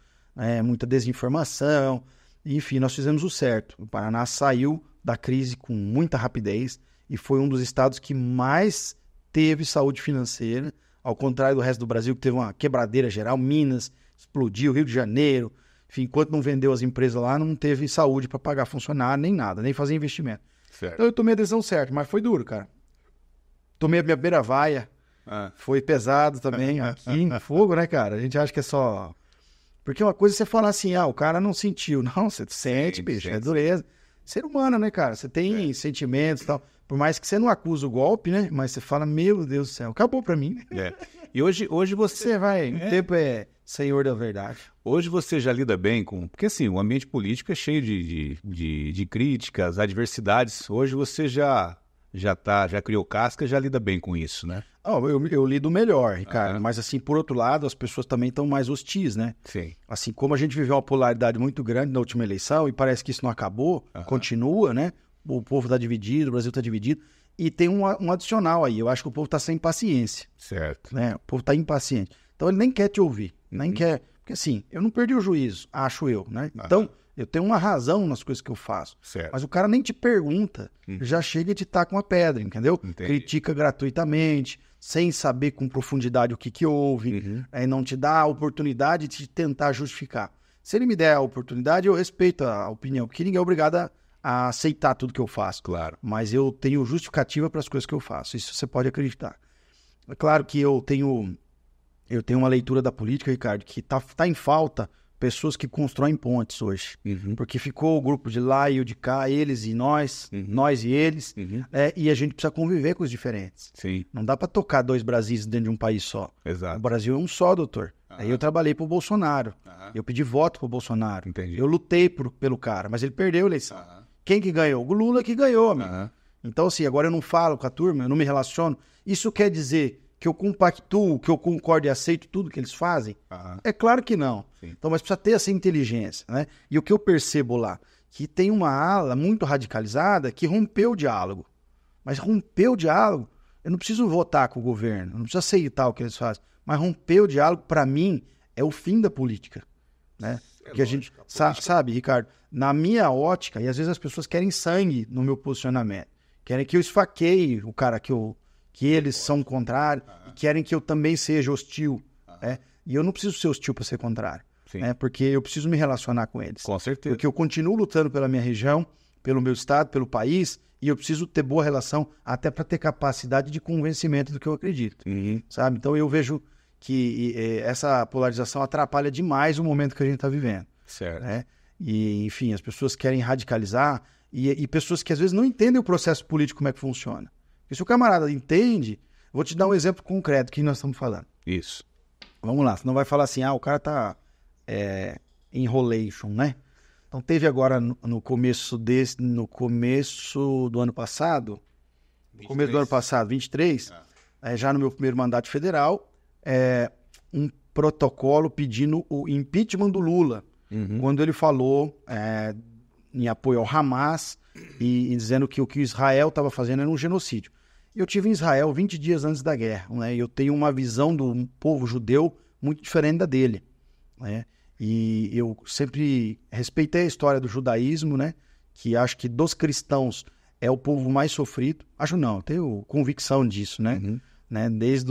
muita desinformação. Enfim, nós fizemos o certo. O Paraná saiu da crise com muita rapidez e foi um dos estados que mais teve saúde financeira, ao contrário do resto do Brasil, que teve uma quebradeira geral. Minas explodiu, Rio de Janeiro. Enfim, enquanto não vendeu as empresas lá, não teve saúde para pagar funcionário, nem nada, nem fazer investimento. Certo. Então eu tomei a decisão certa, mas foi duro, cara. Tomei a minha primeira vaia, foi pesado também, aqui em fogo, né, cara? A gente acha que é só... Porque uma coisa é você falar assim, o cara não sentiu. Não, você sente, bicho, é dureza. Ser humano, né, cara? Você tem sentimentos e tal. Por mais que você não acuse o golpe, né? Mas você fala, meu Deus do céu, acabou pra mim. E hoje você vai, o tempo é senhor da verdade. Hoje você já lida bem com... Porque assim, o ambiente político é cheio de críticas, adversidades. Hoje você já criou casca, já lida bem com isso, né? Eu lido melhor, Ricardo, mas assim, por outro lado, as pessoas também estão mais hostis, né? Sim. Assim, como a gente viveu uma polaridade muito grande na última eleição e parece que isso não acabou, continua, né? O povo está dividido, o Brasil está dividido, e tem um adicional aí, eu acho que o povo está sem paciência. Certo. Né? O povo está impaciente. Então ele nem quer te ouvir, nem quer... Porque assim, eu não perdi o juízo, acho eu, né? Então... Eu tenho uma razão nas coisas que eu faço. Certo. Mas o cara nem te pergunta, já chega e te taca uma pedra, entendeu? Entendi. Critica gratuitamente, sem saber com profundidade o que houve, não te dá a oportunidade de tentar justificar. Se ele me der a oportunidade, eu respeito a opinião, porque ninguém é obrigado a aceitar tudo que eu faço. Claro. Mas eu tenho justificativa para as coisas que eu faço, isso você pode acreditar. É claro que eu tenho uma leitura da política, Ricardo, que tá em falta pessoas que constroem pontes hoje. Porque ficou o grupo de lá e o de cá, eles e nós, nós e eles, e a gente precisa conviver com os diferentes. Sim. Não dá para tocar 2 Brasis dentro de um país só. Exato. O Brasil é um só, doutor. Aí eu trabalhei pro Bolsonaro. Eu pedi voto pro Bolsonaro. Entendi. Eu lutei pelo cara, mas ele perdeu a eleição. Quem que ganhou? O Lula que ganhou, amigo. Então, assim, agora eu não falo com a turma, eu não me relaciono. Isso quer dizer que eu compactuo, que eu concordo e aceito tudo que eles fazem? É claro que não. Sim. Então, mas precisa ter essa inteligência, né? E o que eu percebo lá, que tem uma ala muito radicalizada que rompeu o diálogo. Mas rompeu o diálogo, eu não preciso votar com o governo, não preciso aceitar o que eles fazem. Mas romper o diálogo, para mim, é o fim da política, né? Porque a gente sabe, Ricardo, na minha ótica, e às vezes as pessoas querem sangue no meu posicionamento, querem que eu esfaqueie o cara que eles são contrários, e querem que eu também seja hostil, né? E eu não preciso ser hostil para ser contrário, né? Porque eu preciso me relacionar com eles. Com certeza. Porque eu continuo lutando pela minha região, pelo meu estado, pelo país, e eu preciso ter boa relação até para ter capacidade de convencimento do que eu acredito, sabe? Então eu vejo que essa polarização atrapalha demais o momento que a gente está vivendo. Certo. Né? E, enfim, as pessoas querem radicalizar e pessoas que às vezes não entendem o processo político, como é que funciona. Porque se o camarada entende, vou te dar um exemplo concreto que nós estamos falando. Isso. Vamos lá, senão vai falar assim, o cara tá enrolation, né? Então teve agora no começo do ano passado, 23, já no meu primeiro mandato federal, um protocolo pedindo o impeachment do Lula, quando ele falou em apoio ao Hamas e dizendo que o que Israel estava fazendo era um genocídio. Eu tive em Israel 20 dias antes da guerra, né? Eu tenho uma visão do povo judeu muito diferente da dele, né? E eu sempre respeitei a história do judaísmo, né? Que acho que dos cristãos é o povo mais sofrido. Acho não, eu tenho convicção disso, né? Né? Desde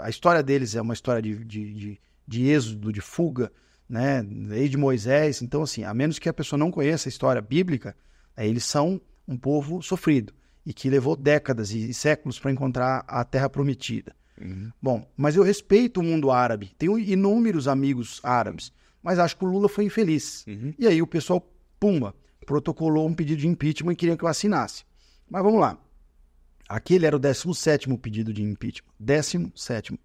a história deles é uma história de êxodo, de fuga, né? Desde Moisés. Então, assim, a menos que a pessoa não conheça a história bíblica, eles são um povo sofrido e que levou décadas e séculos para encontrar a Terra Prometida. Bom, mas eu respeito o mundo árabe, tenho inúmeros amigos árabes, mas acho que o Lula foi infeliz. E aí o pessoal, protocolou um pedido de impeachment e queria que eu assinasse. Mas vamos lá. Aquele era o 17º pedido de impeachment. 17º.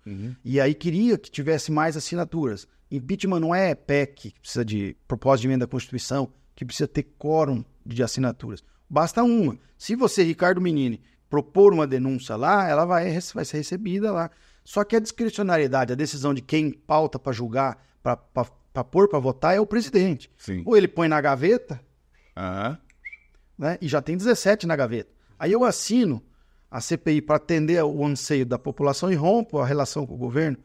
E aí queria que tivesse mais assinaturas. Impeachment não é PEC, que precisa de propósito de emenda à Constituição, que precisa ter quórum de assinaturas. Basta uma. Se você, Ricardo Menini, propor uma denúncia lá, ela vai ser recebida lá. Só que a discricionariedade, a decisão de quem pauta para julgar, para pôr para votar, é o presidente. Sim. Ou ele põe na gaveta, né, e já tem 17 na gaveta. Aí eu assino a CPI para atender o anseio da população e rompo a relação com o governo.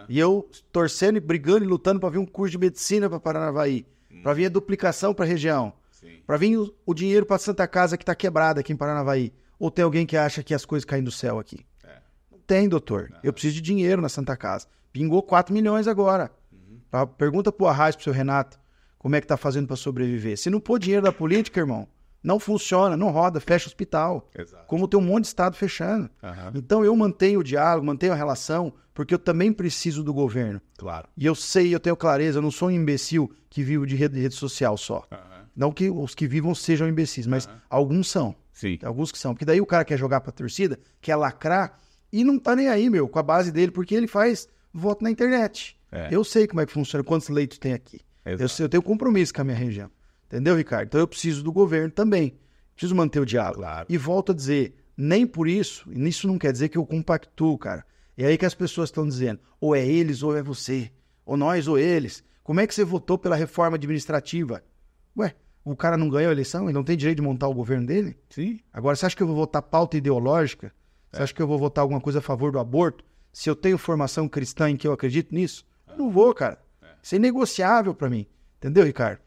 E eu torcendo e brigando e lutando para vir um curso de medicina para Paranavaí, para vir a duplicação para a região, para vir o dinheiro para Santa Casa que está quebrada aqui em Paranavaí. Ou tem alguém que acha que as coisas caem do céu aqui? Não tem, doutor. Eu preciso de dinheiro na Santa Casa. Pingou 4 milhões agora. Pergunta pro Arraes, pro seu Renato, como é que tá fazendo para sobreviver. Se não pôr dinheiro da política, irmão, não funciona, não roda, fecha o hospital. Exato. Como tem um monte de estado fechando. Então eu mantenho o diálogo, mantenho a relação, porque eu também preciso do governo. Claro. E eu sei, eu tenho clareza, eu não sou um imbecil que vive de rede social só. Não que os que vivam sejam imbecis, mas alguns são. Sim. Tem alguns que são. Porque daí o cara quer jogar pra torcida, quer lacrar, e não tá nem aí, com a base dele, porque ele faz voto na internet. Eu sei como é que funciona, quantos leitos tem aqui. Eu tenho compromisso com a minha região. Entendeu, Ricardo? Então eu preciso do governo também. Preciso manter o diálogo. Claro. E volto a dizer, nem por isso, e isso não quer dizer que eu compactuo, cara. É aí que as pessoas estão dizendo, ou é eles ou é você. Ou nós ou eles. Como é que você votou pela reforma administrativa? Ué, o cara não ganhou a eleição? Ele não tem direito de montar o governo dele? Sim. Agora, você acha que eu vou votar pauta ideológica? Você acha que eu vou votar alguma coisa a favor do aborto? Se eu tenho formação cristã em que eu acredito nisso? Eu não vou, cara. Isso é inegociável para mim. Entendeu, Ricardo?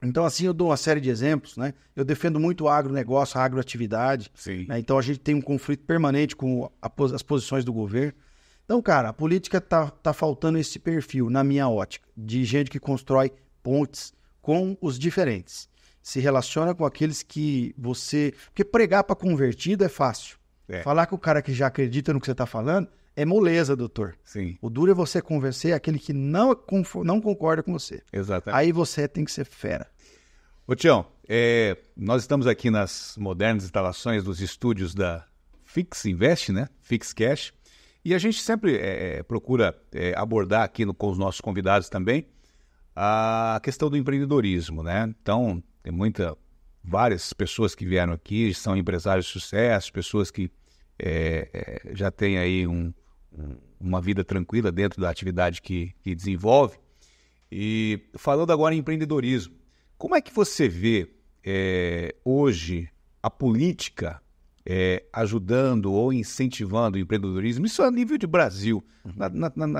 Então, assim, eu dou uma série de exemplos, né? Eu defendo muito o agronegócio, a agroatividade. Sim. Né? Então, a gente tem um conflito permanente com as posições do governo. Então, cara, a política tá faltando esse perfil, na minha ótica, de gente que constrói pontes com os diferentes. Se relaciona com aqueles que você... Porque pregar para convertido é fácil. Falar com o cara que já acredita no que você está falando é moleza, doutor. Sim. O duro é você convencer aquele que não concorda com você. Exatamente. Aí você tem que ser fera. Ô Tião, nós estamos aqui nas modernas instalações dos estúdios da Fix Invest, né? Fix Cash. E a gente sempre procura abordar aqui com os nossos convidados também a questão do empreendedorismo, né? Então, tem várias pessoas que vieram aqui, são empresários de sucesso, pessoas que já têm aí uma vida tranquila dentro da atividade que desenvolve. E falando agora em empreendedorismo, como é que você vê hoje a política ajudando ou incentivando o empreendedorismo? Isso a nível de Brasil,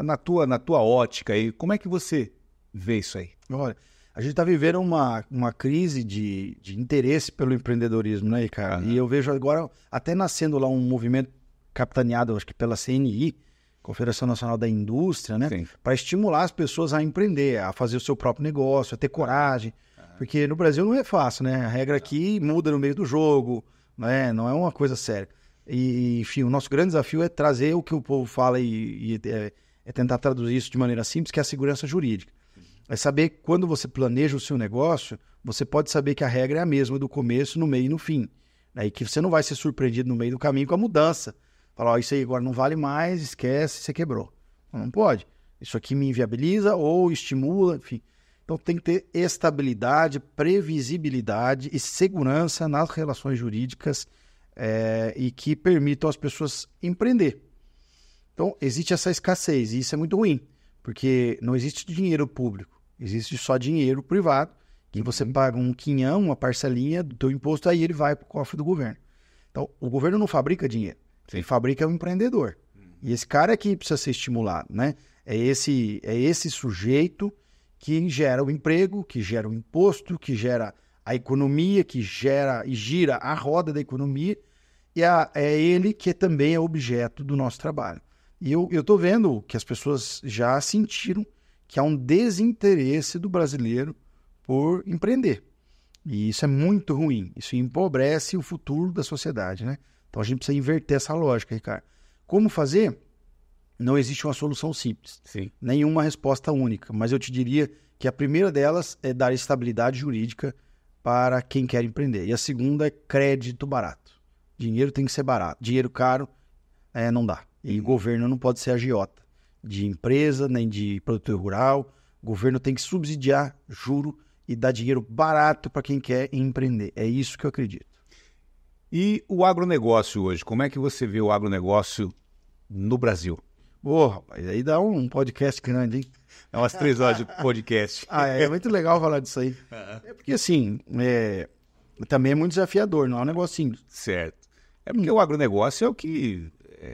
na tua ótica aí, como é que você vê isso aí? Olha, a gente está vivendo uma crise de interesse pelo empreendedorismo, né, Ricardo? E eu vejo agora até nascendo lá um movimento capitaneado, acho que pela CNI, Confederação Nacional da Indústria, né? Para estimular as pessoas a empreender, a fazer o seu próprio negócio, a ter coragem. Porque no Brasil não é fácil, né? A regra aqui muda no meio do jogo, né? Não é uma coisa séria. E, enfim, o nosso grande desafio é trazer o que o povo fala e tentar traduzir isso de maneira simples, que é a segurança jurídica. É saber quando você planeja o seu negócio, você pode saber que a regra é a mesma do começo, no meio e no fim. Né? E que você não vai ser surpreendido no meio do caminho com a mudança. Falar, isso aí agora não vale mais, esquece, você quebrou. Não pode. Isso aqui me inviabiliza ou estimula, enfim. Então tem que ter estabilidade, previsibilidade e segurança nas relações jurídicas e que permitam às pessoas empreender. Então existe essa escassez e isso é muito ruim, porque não existe dinheiro público, existe só dinheiro privado, que você paga um quinhão, uma parcelinha do teu imposto, aí ele vai para o cofre do governo. Então o governo não fabrica dinheiro, quem fabrica é o empreendedor. E esse cara aqui precisa ser estimulado, né? É esse sujeito que gera o emprego, que gera o imposto, que gera a economia, que gera e gira a roda da economia, e é ele que também é objeto do nosso trabalho. E eu estou vendo que as pessoas já sentiram que há um desinteresse do brasileiro por empreender. E isso é muito ruim, isso empobrece o futuro da sociedade, né? Então a gente precisa inverter essa lógica, Ricardo. Como fazer? Não existe uma solução simples, nenhuma resposta única, mas eu te diria que a primeira delas é dar estabilidade jurídica para quem quer empreender. E a segunda é crédito barato. Dinheiro tem que ser barato. Dinheiro caro não dá. E o governo não pode ser agiota de empresa, nem de produtor rural. O governo tem que subsidiar juro e dar dinheiro barato para quem quer empreender. É isso que eu acredito. E o agronegócio hoje? Como é que você vê o agronegócio no Brasil? Rapaz, aí dá um podcast grande, hein? É umas 3 horas de podcast. É muito legal falar disso aí. É porque, assim, também é muito desafiador, não é um negócio simples. Certo. É porque o agronegócio é o que...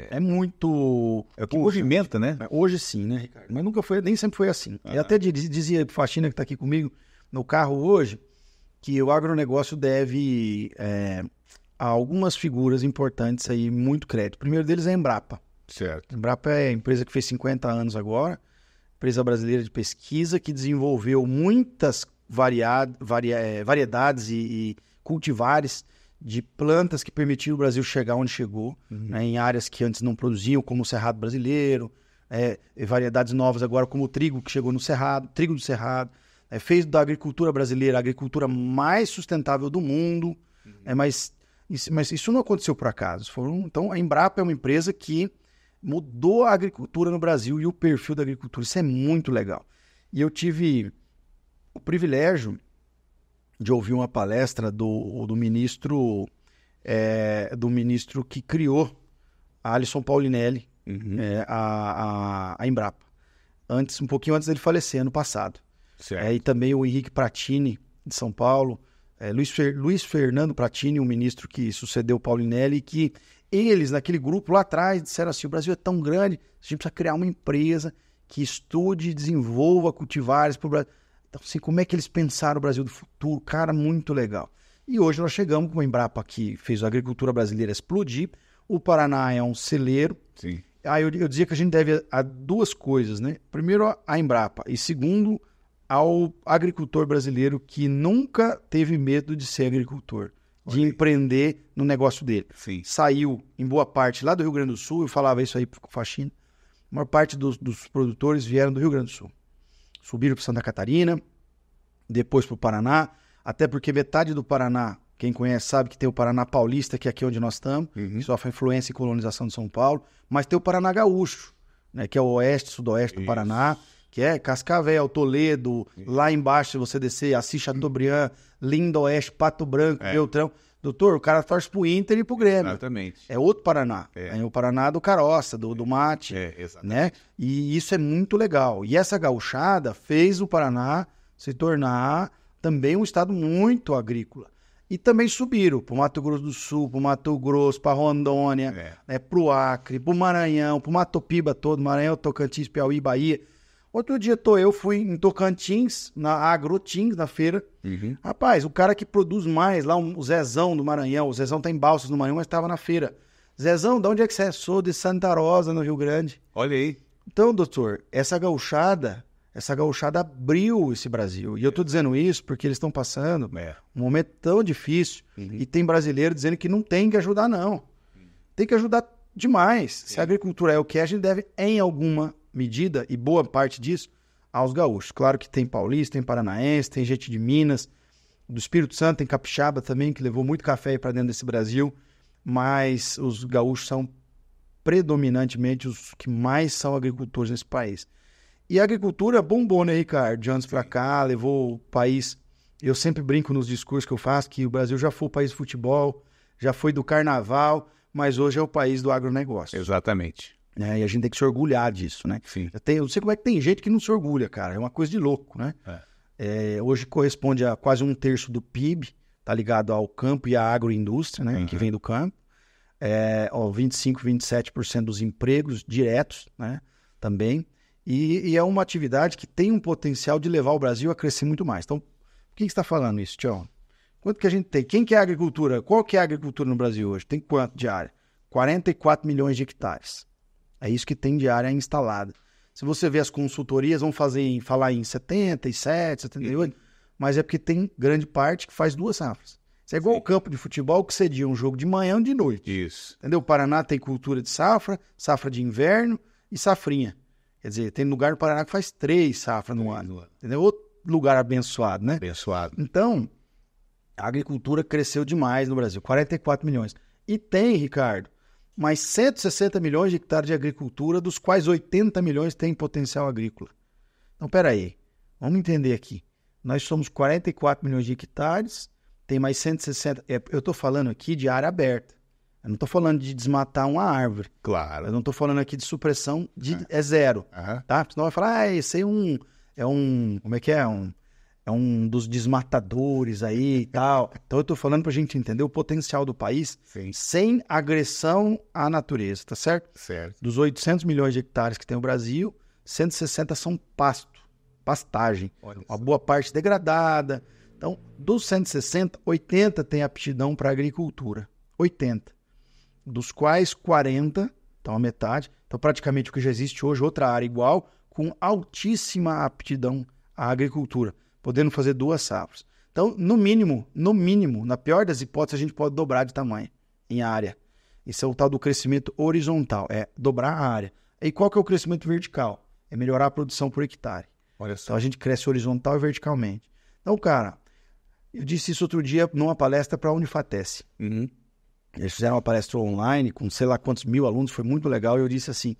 É muito... É o que movimenta, né? Hoje sim, né, Ricardo? Mas nem sempre foi assim. Eu até dizia para Faxina, que está aqui comigo, no carro hoje, que o agronegócio deve a algumas figuras importantes aí muito crédito. O primeiro deles é a Embrapa. Certo. A Embrapa é a empresa que fez 50 anos agora, empresa brasileira de pesquisa que desenvolveu muitas variedades e cultivares de plantas que permitiram o Brasil chegar onde chegou, né, em áreas que antes não produziam, como o Cerrado brasileiro, variedades novas agora como o trigo que chegou no Cerrado, trigo do Cerrado, fez da agricultura brasileira a agricultura mais sustentável do mundo, mas isso não aconteceu por acaso. Então a Embrapa é uma empresa que mudou a agricultura no Brasil e o perfil da agricultura. Isso é muito legal. E eu tive o privilégio de ouvir uma palestra do ministro que criou a Alisson Paulinelli, a Embrapa, um pouquinho antes dele falecer, ano passado. E também o Henrique Pratini, de São Paulo, Luiz Fernando Pratini, o ministro que sucedeu o Paulinelli, que eles, naquele grupo lá atrás, disseram assim, o Brasil é tão grande, a gente precisa criar uma empresa que estude e desenvolva cultivares para o Brasil. Então, assim, como é que eles pensaram o Brasil do futuro? Cara, muito legal. E hoje nós chegamos com a Embrapa que fez a agricultura brasileira explodir. O Paraná é um celeiro. Sim. Aí eu dizia que a gente deve a duas coisas, né? Primeiro, a Embrapa. E segundo, ao agricultor brasileiro que nunca teve medo de ser agricultor. de empreender no negócio dele. Sim. Saiu, em boa parte, lá do Rio Grande do Sul, eu falava isso aí pro Faxina, a maior parte dos produtores vieram do Rio Grande do Sul. Subiram para Santa Catarina, depois para o Paraná, até porque metade do Paraná, quem conhece sabe que tem o Paraná Paulista, que é aqui onde nós estamos, que sofre influência e colonização de São Paulo, mas tem o Paraná Gaúcho, né, que é o oeste, sudoeste do Paraná, que é Cascavel, Toledo, lá embaixo, se você descer, Assis Chateaubriand, Lindoeste, Pato Branco, Beltrão. Doutor, o cara torce pro Inter e pro Grêmio. Exatamente. É outro Paraná. É o Paraná do Caroça, do Mate. Exatamente. Né? E isso é muito legal. E essa gauchada fez o Paraná se tornar também um estado muito agrícola. E também subiram pro Mato Grosso do Sul, pro Mato Grosso, pra Rondônia, pro Acre, pro Maranhão, pro Mato Piba todo, Maranhão, Tocantins, Piauí, Bahia. Outro dia eu fui em Tocantins, na Agrotins, na feira. Rapaz, o cara que produz mais lá, o Zezão do Maranhão, o Zezão tá em Balsas no Maranhão, mas estava na feira. Zezão, de onde é que você é? Sou de Santa Rosa, no Rio Grande. Olha aí. Então, doutor, essa gauchada abriu esse Brasil. E eu tô dizendo isso porque eles estão passando um momento tão difícil e tem brasileiro dizendo que não tem que ajudar, não. Tem que ajudar demais. Se a agricultura é o que é, a gente deve, em alguma medida, e boa parte disso, aos gaúchos. Claro que tem paulista, tem paranaense, tem gente de Minas, do Espírito Santo, tem capixaba também, que levou muito café para dentro desse Brasil, mas os gaúchos são predominantemente os que mais são agricultores nesse país. E a agricultura bombou, né, Ricardo? De anos para cá, levou o país... Eu sempre brinco nos discursos que eu faço que o Brasil já foi o país do futebol, já foi do carnaval, mas hoje é o país do agronegócio. Exatamente. E a gente tem que se orgulhar disso, né? Sim. Eu não sei como é que tem gente que não se orgulha, cara. É uma coisa de louco, né? Hoje corresponde a quase 1/3 do PIB, tá ligado ao campo e à agroindústria, né? Que vem do campo. 25, 27% dos empregos diretos, né? Também. E é uma atividade que tem um potencial de levar o Brasil a crescer muito mais. Então, por que você está falando isso, Tião? Quanto que a gente tem? Quem que é a agricultura? Qual que é a agricultura no Brasil hoje? Tem quanto de área? 44 milhões de hectares. É isso que tem de área instalada. Se você vê as consultorias, vão falar em 77, 78, mas é porque tem grande parte que faz 2 safras. Isso é igual o campo de futebol que cedia um jogo de manhã e de noite. Isso. Entendeu? O Paraná tem cultura de safra, safra de inverno e safrinha. Quer dizer, tem lugar no Paraná que faz 3 safras no ano. Entendeu? Outro lugar abençoado, né? Abençoado. Então, a agricultura cresceu demais no Brasil, 44 milhões. E tem, Ricardo, mais 160 milhões de hectares de agricultura, dos quais 80 milhões têm potencial agrícola. Então, peraí, vamos entender aqui. Nós somos 44 milhões de hectares, tem mais 160... eu estou falando aqui de área aberta. Eu não estou falando de desmatar uma árvore. Claro. Eu não estou falando aqui de supressão, é zero. Tá? Senão vai falar, esse aí como é que é? É um dos desmatadores aí e tal. Então eu estou falando para a gente entender o potencial do país sem agressão à natureza, tá certo? Certo. Dos 800 milhões de hectares que tem o Brasil, 160 são pastagem. Uma boa parte degradada. Então, dos 160, 80 tem aptidão para agricultura. 80. Dos quais 40, então a metade, então praticamente o que já existe hoje, outra área igual, com altíssima aptidão à agricultura, podendo fazer 2 safras. Então, no mínimo, na pior das hipóteses, a gente pode dobrar de tamanho em área. Isso é o tal do crescimento horizontal, é dobrar a área. E qual que é o crescimento vertical? É melhorar a produção por hectare. Olha só. Então a gente cresce horizontal e verticalmente. Então, cara, eu disse isso outro dia numa palestra para a Unifatece. Eles fizeram uma palestra online com sei lá quantos mil alunos, foi muito legal. E eu disse assim,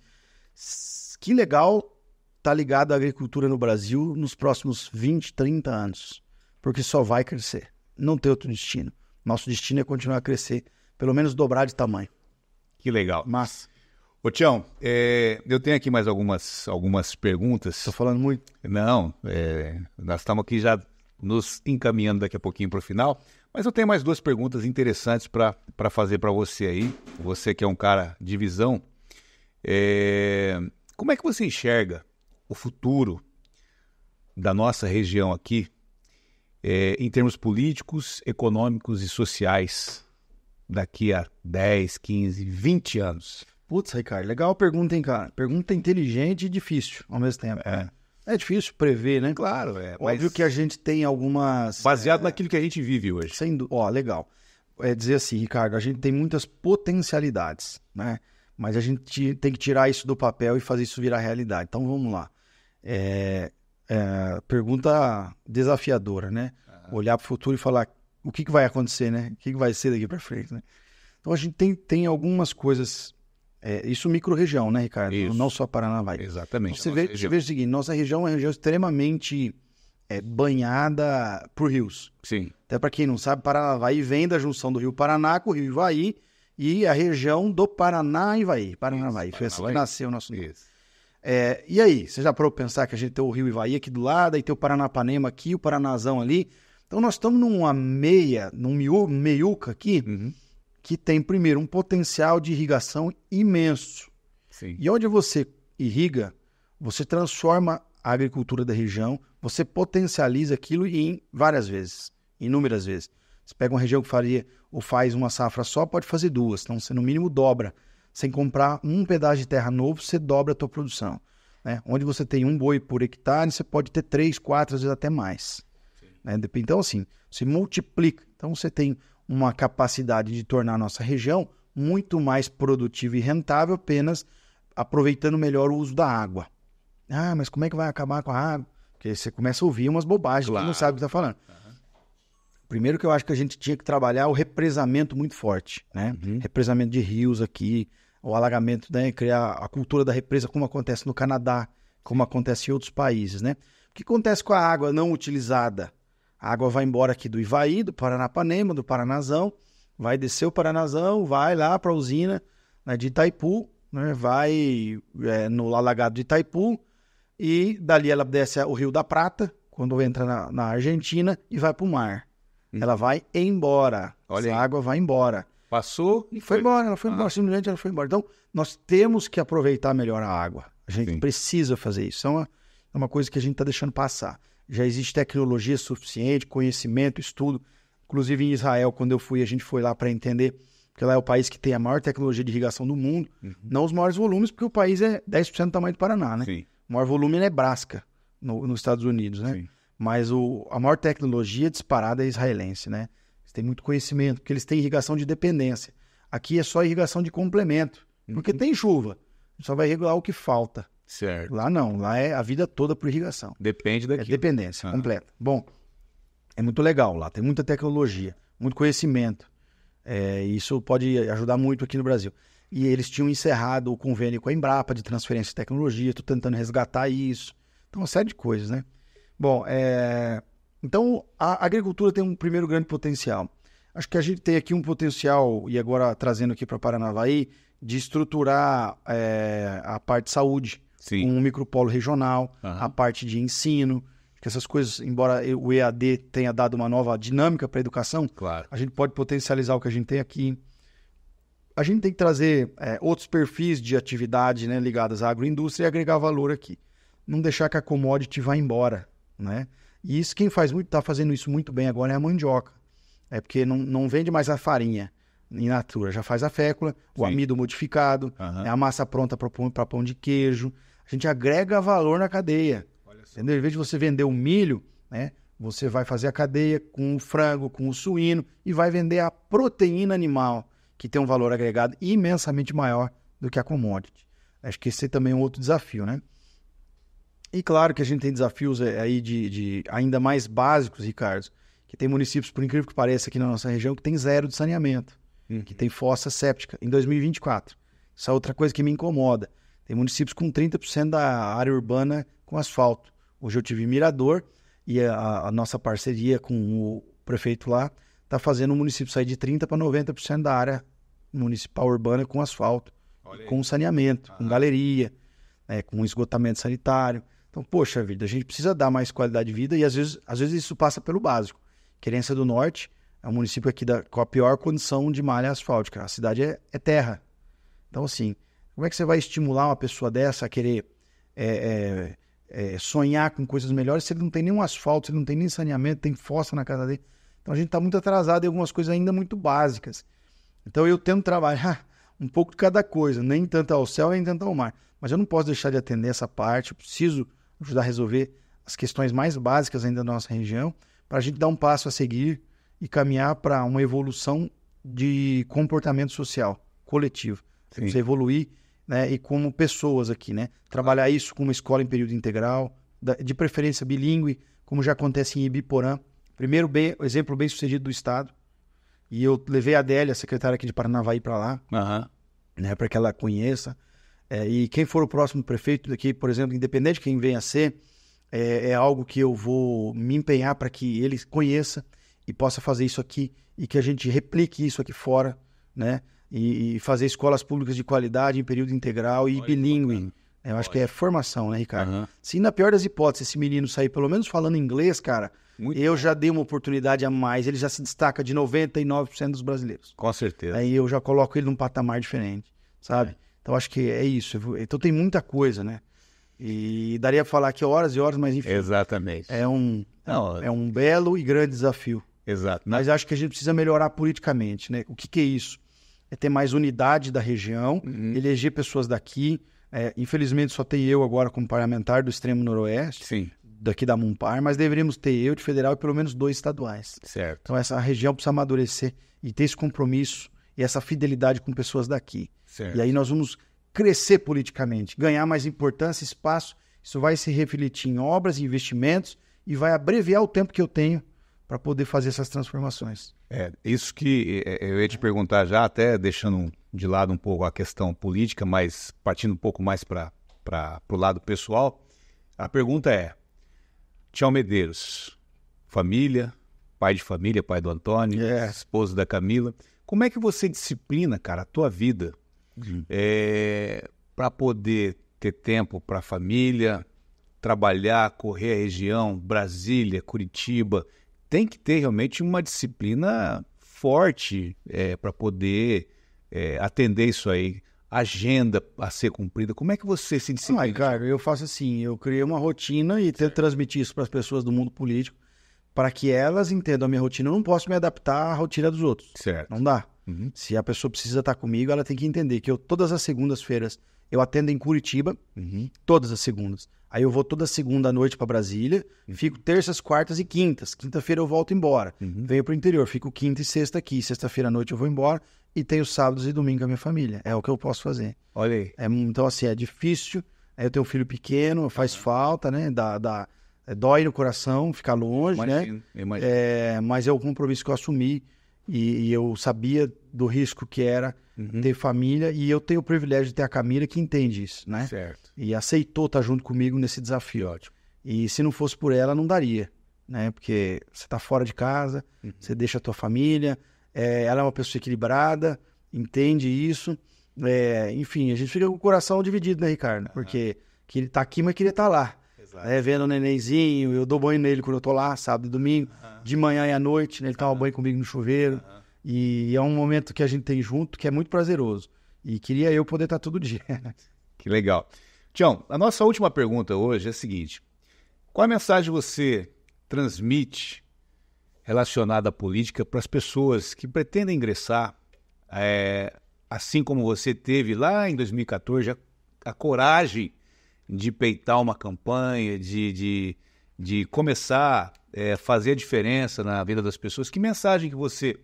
que legal tá ligado à agricultura no Brasil nos próximos 20, 30 anos. Porque só vai crescer. Não tem outro destino. Nosso destino é continuar a crescer, pelo menos dobrar de tamanho. Que legal. Massa. Ô, Tião, eu tenho aqui mais algumas perguntas. Estou falando muito? Não, nós estamos aqui já nos encaminhando daqui a pouquinho para o final. Mas eu tenho mais 2 perguntas interessantes para fazer para você aí. Você que é um cara de visão. Como é que você enxerga o futuro da nossa região aqui em termos políticos, econômicos e sociais daqui a 10, 15, 20 anos? Putz, Ricardo, legal a pergunta, hein, cara? Pergunta inteligente e difícil ao mesmo tempo. É difícil prever, né? Claro, Óbvio que a gente tem algumas... Baseado naquilo que a gente vive hoje. Legal. dizer assim, Ricardo, a gente tem muitas potencialidades, né? Mas a gente tem que tirar isso do papel e fazer isso virar realidade. Então, vamos lá. Pergunta desafiadora, né? Olhar para o futuro e falar o que vai acontecer, né? O que vai ser daqui para frente, né? Então, a gente tem algumas coisas... isso micro-região, né, Ricardo? Isso. Não só Paranavaí. Exatamente. Então, você vê o seguinte, nossa região é uma região extremamente banhada por rios. Sim. Até para quem não sabe, Paranavaí vem da junção do Rio Paraná com o Rio Ivaí e a região do Paraná e Ivaí. Paranavaí. Foi assim que nasceu o nosso nome. E aí, você já parou para pensar que a gente tem o Rio Ivaí aqui do lado, aí tem o Paranapanema aqui, o Paranazão ali. Então nós estamos num meiuca aqui, que tem, primeiro, um potencial de irrigação imenso. Sim. E onde você irriga, você transforma a agricultura da região, você potencializa aquilo em várias vezes, inúmeras vezes. Você pega uma região que faz uma safra só, pode fazer duas, então você no mínimo dobra. Sem comprar um pedaço de terra novo, você dobra a tua produção. Né? Onde você tem um boi por hectare, você pode ter 3, 4, às vezes até mais. Né? Então, assim, você multiplica. Então, você tem uma capacidade de tornar a nossa região muito mais produtiva e rentável, apenas aproveitando melhor o uso da água. Ah, mas como é que vai acabar com a água? Porque você começa a ouvir umas bobagens, que não sabe o que está falando. Primeiro que eu acho que a gente tinha que trabalhar o represamento muito forte, né? Represamento de rios aqui, o alagamento, né? Criar a cultura da represa, como acontece no Canadá, como acontece em outros países, né? O que acontece com a água não utilizada? A água vai embora aqui do Ivaí, do Paranapanema, do Paranazão, vai descer o Paranazão, vai lá para a usina, né, de Itaipu, né? Vai no alagado de Itaipu, e dali ela desce o Rio da Prata, quando entra na Argentina, e vai para o mar. Ela vai embora. Essa água vai embora. Passou e foi embora. Ela foi embora. Simplesmente ela foi embora. Então, nós temos que aproveitar melhor a água. A gente precisa fazer isso. É uma coisa que a gente está deixando passar. Já existe tecnologia suficiente, conhecimento, estudo. Inclusive em Israel, quando eu fui, a gente foi lá para entender, porque lá é o país que tem a maior tecnologia de irrigação do mundo. Não os maiores volumes, porque o país é 10% do tamanho do Paraná, né? Sim. O maior volume é Nebraska, nos Estados Unidos, né? Sim. Mas a maior tecnologia disparada é israelense, né? Eles têm muito conhecimento, porque eles têm irrigação de dependência. Aqui é só irrigação de complemento, porque tem chuva. Só vai irrigar o que falta. Certo. Lá não, lá é a vida toda por irrigação. Depende daquilo. É dependência completa. Bom, é muito legal lá, tem muita tecnologia, muito conhecimento. Isso pode ajudar muito aqui no Brasil. E eles tinham encerrado o convênio com a Embrapa de transferência de tecnologia, estou tentando resgatar isso. Então, uma série de coisas, né? Bom, então a agricultura tem um primeiro grande potencial. Acho que a gente tem aqui um potencial, e agora trazendo aqui para Paranavaí, de estruturar a parte de saúde, um micropolo regional, a parte de ensino, que essas coisas, embora o EAD tenha dado uma nova dinâmica para a educação, a gente pode potencializar o que a gente tem aqui. A gente tem que trazer outros perfis de atividade, né, ligadas à agroindústria e agregar valor aqui. Não deixar que a commodity vá embora, né? E isso, quem está fazendo isso muito bem agora é a mandioca. Porque não vende mais a farinha in natura, já faz a fécula, o amido modificado, a massa pronta para pão de queijo. A gente agrega valor na cadeia. Entendeu? Em vez de você vender o milho, né, você vai fazer a cadeia com o frango, com o suíno e vai vender a proteína animal, que tem um valor agregado imensamente maior do que a commodity. Acho que esse também é um outro desafio, né? E claro que a gente tem desafios aí de ainda mais básicos, Ricardo, que tem municípios, por incrível que pareça, aqui na nossa região, que tem zero de saneamento, que tem fossa séptica em 2024. Isso é outra coisa que me incomoda. Tem municípios com 30% da área urbana com asfalto. Hoje eu tive em Mirador e a nossa parceria com o prefeito lá está fazendo o município sair de 30% para 90% da área municipal urbana com asfalto, com saneamento, com galeria, com esgotamento sanitário. Então, poxa vida, a gente precisa dar mais qualidade de vida e às vezes isso passa pelo básico. Querência do Norte é um município aqui com a pior condição de malha asfáltica. A cidade é terra. Então, assim, como é que você vai estimular uma pessoa dessa a querer sonhar com coisas melhores se ele não tem nenhum asfalto, se ele não tem nem saneamento, tem fossa na casa dele? Então, a gente está muito atrasado em algumas coisas ainda muito básicas. Então, eu tento trabalhar um pouco de cada coisa, nem tanto ao céu, nem tanto ao mar. Mas eu não posso deixar de atender essa parte, eu preciso ajudar a resolver as questões mais básicas ainda da nossa região, para a gente dar um passo a seguir e caminhar para uma evolução de comportamento social, coletivo. Sim. Você evoluir, né? E como pessoas aqui, né? Trabalhar isso com uma escola em período integral, de preferência bilíngue, como já acontece em Ibiporã. Primeiro exemplo bem sucedido do Estado. E eu levei a Adélia, a secretária aqui de Paranavaí, para lá, né? Para que ela conheça. E quem for o próximo prefeito daqui, por exemplo, independente de quem venha a ser, é algo que eu vou me empenhar para que ele conheça e possa fazer isso aqui e que a gente replique isso aqui fora, né? E fazer escolas públicas de qualidade em período integral e bilíngue. Eu acho que é formação, né, Ricardo? Se na pior das hipóteses esse menino sair pelo menos falando inglês, cara, eu já dei uma oportunidade a mais. Ele já se destaca de 99% dos brasileiros. Com certeza. Aí eu já coloco ele num patamar diferente, sabe? Então acho que é isso. Então tem muita coisa, né? E daria pra falar aqui horas e horas, mas enfim. Exatamente. É um belo e grande desafio. Exato. Mas acho que a gente precisa melhorar politicamente, né? O que é isso? É ter mais unidade da região, eleger pessoas daqui. Infelizmente só tem eu agora como parlamentar do extremo noroeste, Sim. daqui da Mumpar, mas deveríamos ter eu de federal e pelo menos 2 estaduais. Certo. Então essa região precisa amadurecer e ter esse compromisso e essa fidelidade com pessoas daqui. Certo. E aí nós vamos crescer politicamente, ganhar mais importância, espaço. Isso vai se refletir em obras e investimentos e vai abreviar o tempo que eu tenho para poder fazer essas transformações. Isso que eu ia te perguntar já, até deixando de lado um pouco a questão política, mas partindo um pouco mais para o lado pessoal. A pergunta é, Tião Medeiros, família, pai de família, pai do Antônio, esposo da Camila, como é que você disciplina, cara, a tua vida para poder ter tempo para a família, trabalhar, correr a região, Brasília, Curitiba? Tem que ter realmente uma disciplina forte para poder atender isso aí. Agenda a ser cumprida. Como é que você se disciplina? Cara, eu faço assim, eu criei uma rotina e tento transmitir isso para as pessoas do mundo político para que elas entendam a minha rotina. Eu não posso me adaptar à rotina dos outros. Certo. Não dá. Se a pessoa precisa estar comigo, ela tem que entender que todas as segundas-feiras eu atendo em Curitiba, todas as segundas. Aí eu vou toda segunda à noite para Brasília, fico terças, quartas e quintas. Quinta-feira eu volto embora. Venho para o interior, fico quinta e sexta aqui. Sexta-feira à noite eu vou embora e tenho sábados e domingo com a minha família. É o que eu posso fazer. Olha aí. Então, assim, é difícil. Eu tenho um filho pequeno, faz falta, né? Dói no coração ficar longe, né? Mas é o compromisso que eu assumi e eu sabia do risco que era ter família e eu tenho o privilégio de ter a Camila que entende isso, né? Certo. E aceitou estar junto comigo nesse desafio. Ótimo. E se não fosse por ela, não daria, né? Porque você está fora de casa, você deixa a tua família, ela é uma pessoa equilibrada, entende isso. Enfim, a gente fica com o coração dividido, né, Ricardo? Porque que ele tá aqui, mas queria estar lá. Vendo o nenenzinho, eu dou banho nele quando eu tô lá, sábado e domingo, de manhã e à noite, né? Ele toma banho comigo no chuveiro. E é um momento que a gente tem junto que é muito prazeroso. E queria eu poder estar todo dia. Que legal. Tião, a nossa última pergunta hoje é a seguinte. Qual a mensagem você transmite relacionada à política para as pessoas que pretendem ingressar, assim como você teve lá em 2014, a coragem de peitar uma campanha, de começar a fazer a diferença na vida das pessoas? Que mensagem que você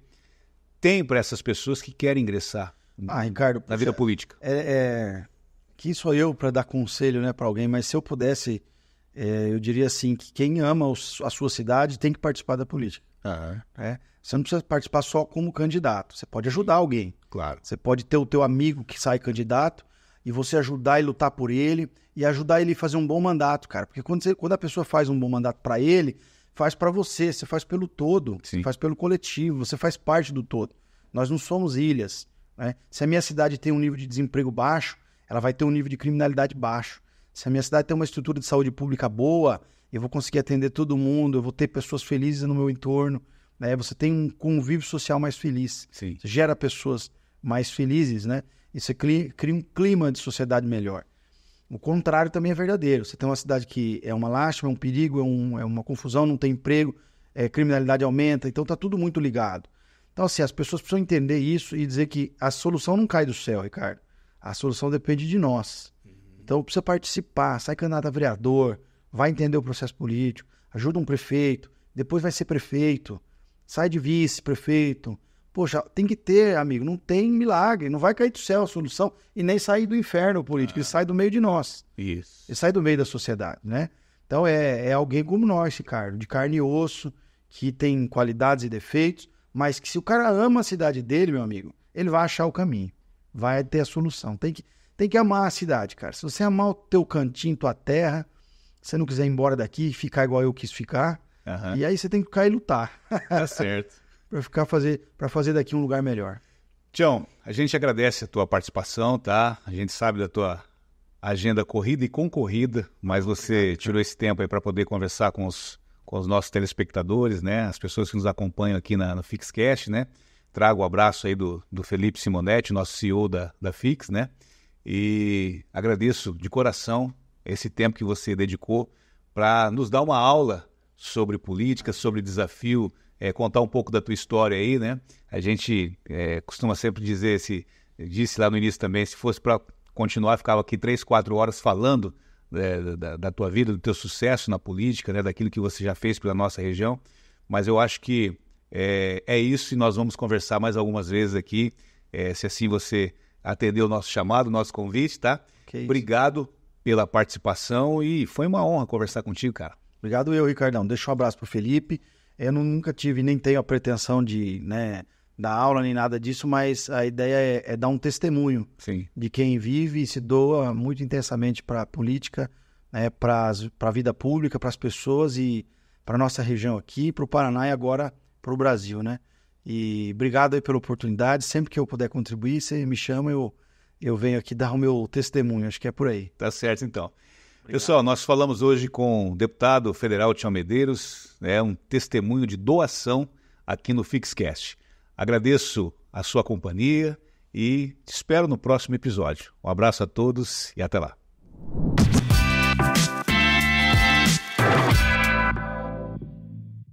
tem para essas pessoas que querem ingressar Ricardo, na vida política? Quem sou eu para dar conselho, né, para alguém? Mas se eu pudesse, eu diria assim, que quem ama a sua cidade tem que participar da política. Você não precisa participar só como candidato. Você pode ajudar alguém. Claro. Você pode ter o teu amigo que sai candidato e você ajudar e lutar por ele e ajudar ele a fazer um bom mandato, cara. Porque quando a pessoa faz um bom mandato para ele, faz para você faz pelo todo, você faz pelo coletivo, você faz parte do todo. Nós não somos ilhas, né? Se a minha cidade tem um nível de desemprego baixo, ela vai ter um nível de criminalidade baixo. Se a minha cidade tem uma estrutura de saúde pública boa, eu vou conseguir atender todo mundo, eu vou ter pessoas felizes no meu entorno, né? Você tem um convívio social mais feliz. Sim. Você gera pessoas mais felizes, né? E você cria um clima de sociedade melhor. O contrário também é verdadeiro. Você tem uma cidade que é uma lástima, é um perigo, é uma confusão, não tem emprego, criminalidade aumenta, então está tudo muito ligado. Então, assim, as pessoas precisam entender isso e dizer que a solução não cai do céu, Ricardo. A solução depende de nós. Então, precisa participar, sai candidato a vereador, vai entender o processo político, ajuda um prefeito, depois vai ser prefeito, sai de vice-prefeito, Poxa, tem que ter, amigo, não tem milagre, não vai cair do céu a solução e nem sair do inferno o político, ele sai do meio de nós. Isso. Ele sai do meio da sociedade, né? Então é alguém como nós, Ricardo, de carne e osso, que tem qualidades e defeitos, mas que se o cara ama a cidade dele, meu amigo, ele vai achar o caminho, vai ter a solução. Tem que amar a cidade, cara. Se você amar o teu cantinho, tua terra, se você não quiser ir embora daqui e ficar igual eu quis ficar, e aí você tem que ficar e lutar. Tá certo. Para fazer daqui um lugar melhor. Tião, a gente agradece a tua participação, tá? A gente sabe da tua agenda corrida e concorrida, mas você tirou esse tempo aí para poder conversar com os nossos telespectadores, né? As pessoas que nos acompanham aqui no Fixcast, né? Trago o abraço aí do Felipe Simonetti, nosso CEO da Fix, né? E agradeço de coração esse tempo que você dedicou para nos dar uma aula sobre política, sobre desafio, contar um pouco da tua história aí, né? A gente costuma sempre dizer, disse lá no início também, se fosse para continuar, ficava aqui 3, 4 horas falando da tua vida, do teu sucesso na política, né? Daquilo que você já fez pela nossa região, mas eu acho que é isso e nós vamos conversar mais algumas vezes aqui, se assim você atender o nosso chamado, o nosso convite, tá? Obrigado pela participação e foi uma honra conversar contigo, cara. Obrigado eu, Ricardão. Deixa um abraço pro Felipe. Eu nunca tive, nem tenho a pretensão de dar aula nem nada disso, mas a ideia é dar um testemunho de quem vive e se doa muito intensamente para a política, né, para a vida pública, para as pessoas e para a nossa região aqui, para o Paraná e agora para o Brasil, né? E obrigado aí pela oportunidade. Sempre que eu puder contribuir, você me chama, eu venho aqui dar o meu testemunho. Acho que é por aí. Tá certo, então. Obrigado. Pessoal, nós falamos hoje com o deputado federal Tião Medeiros, um testemunho de doação aqui no Fixcast. Agradeço a sua companhia e te espero no próximo episódio. Um abraço a todos e até lá.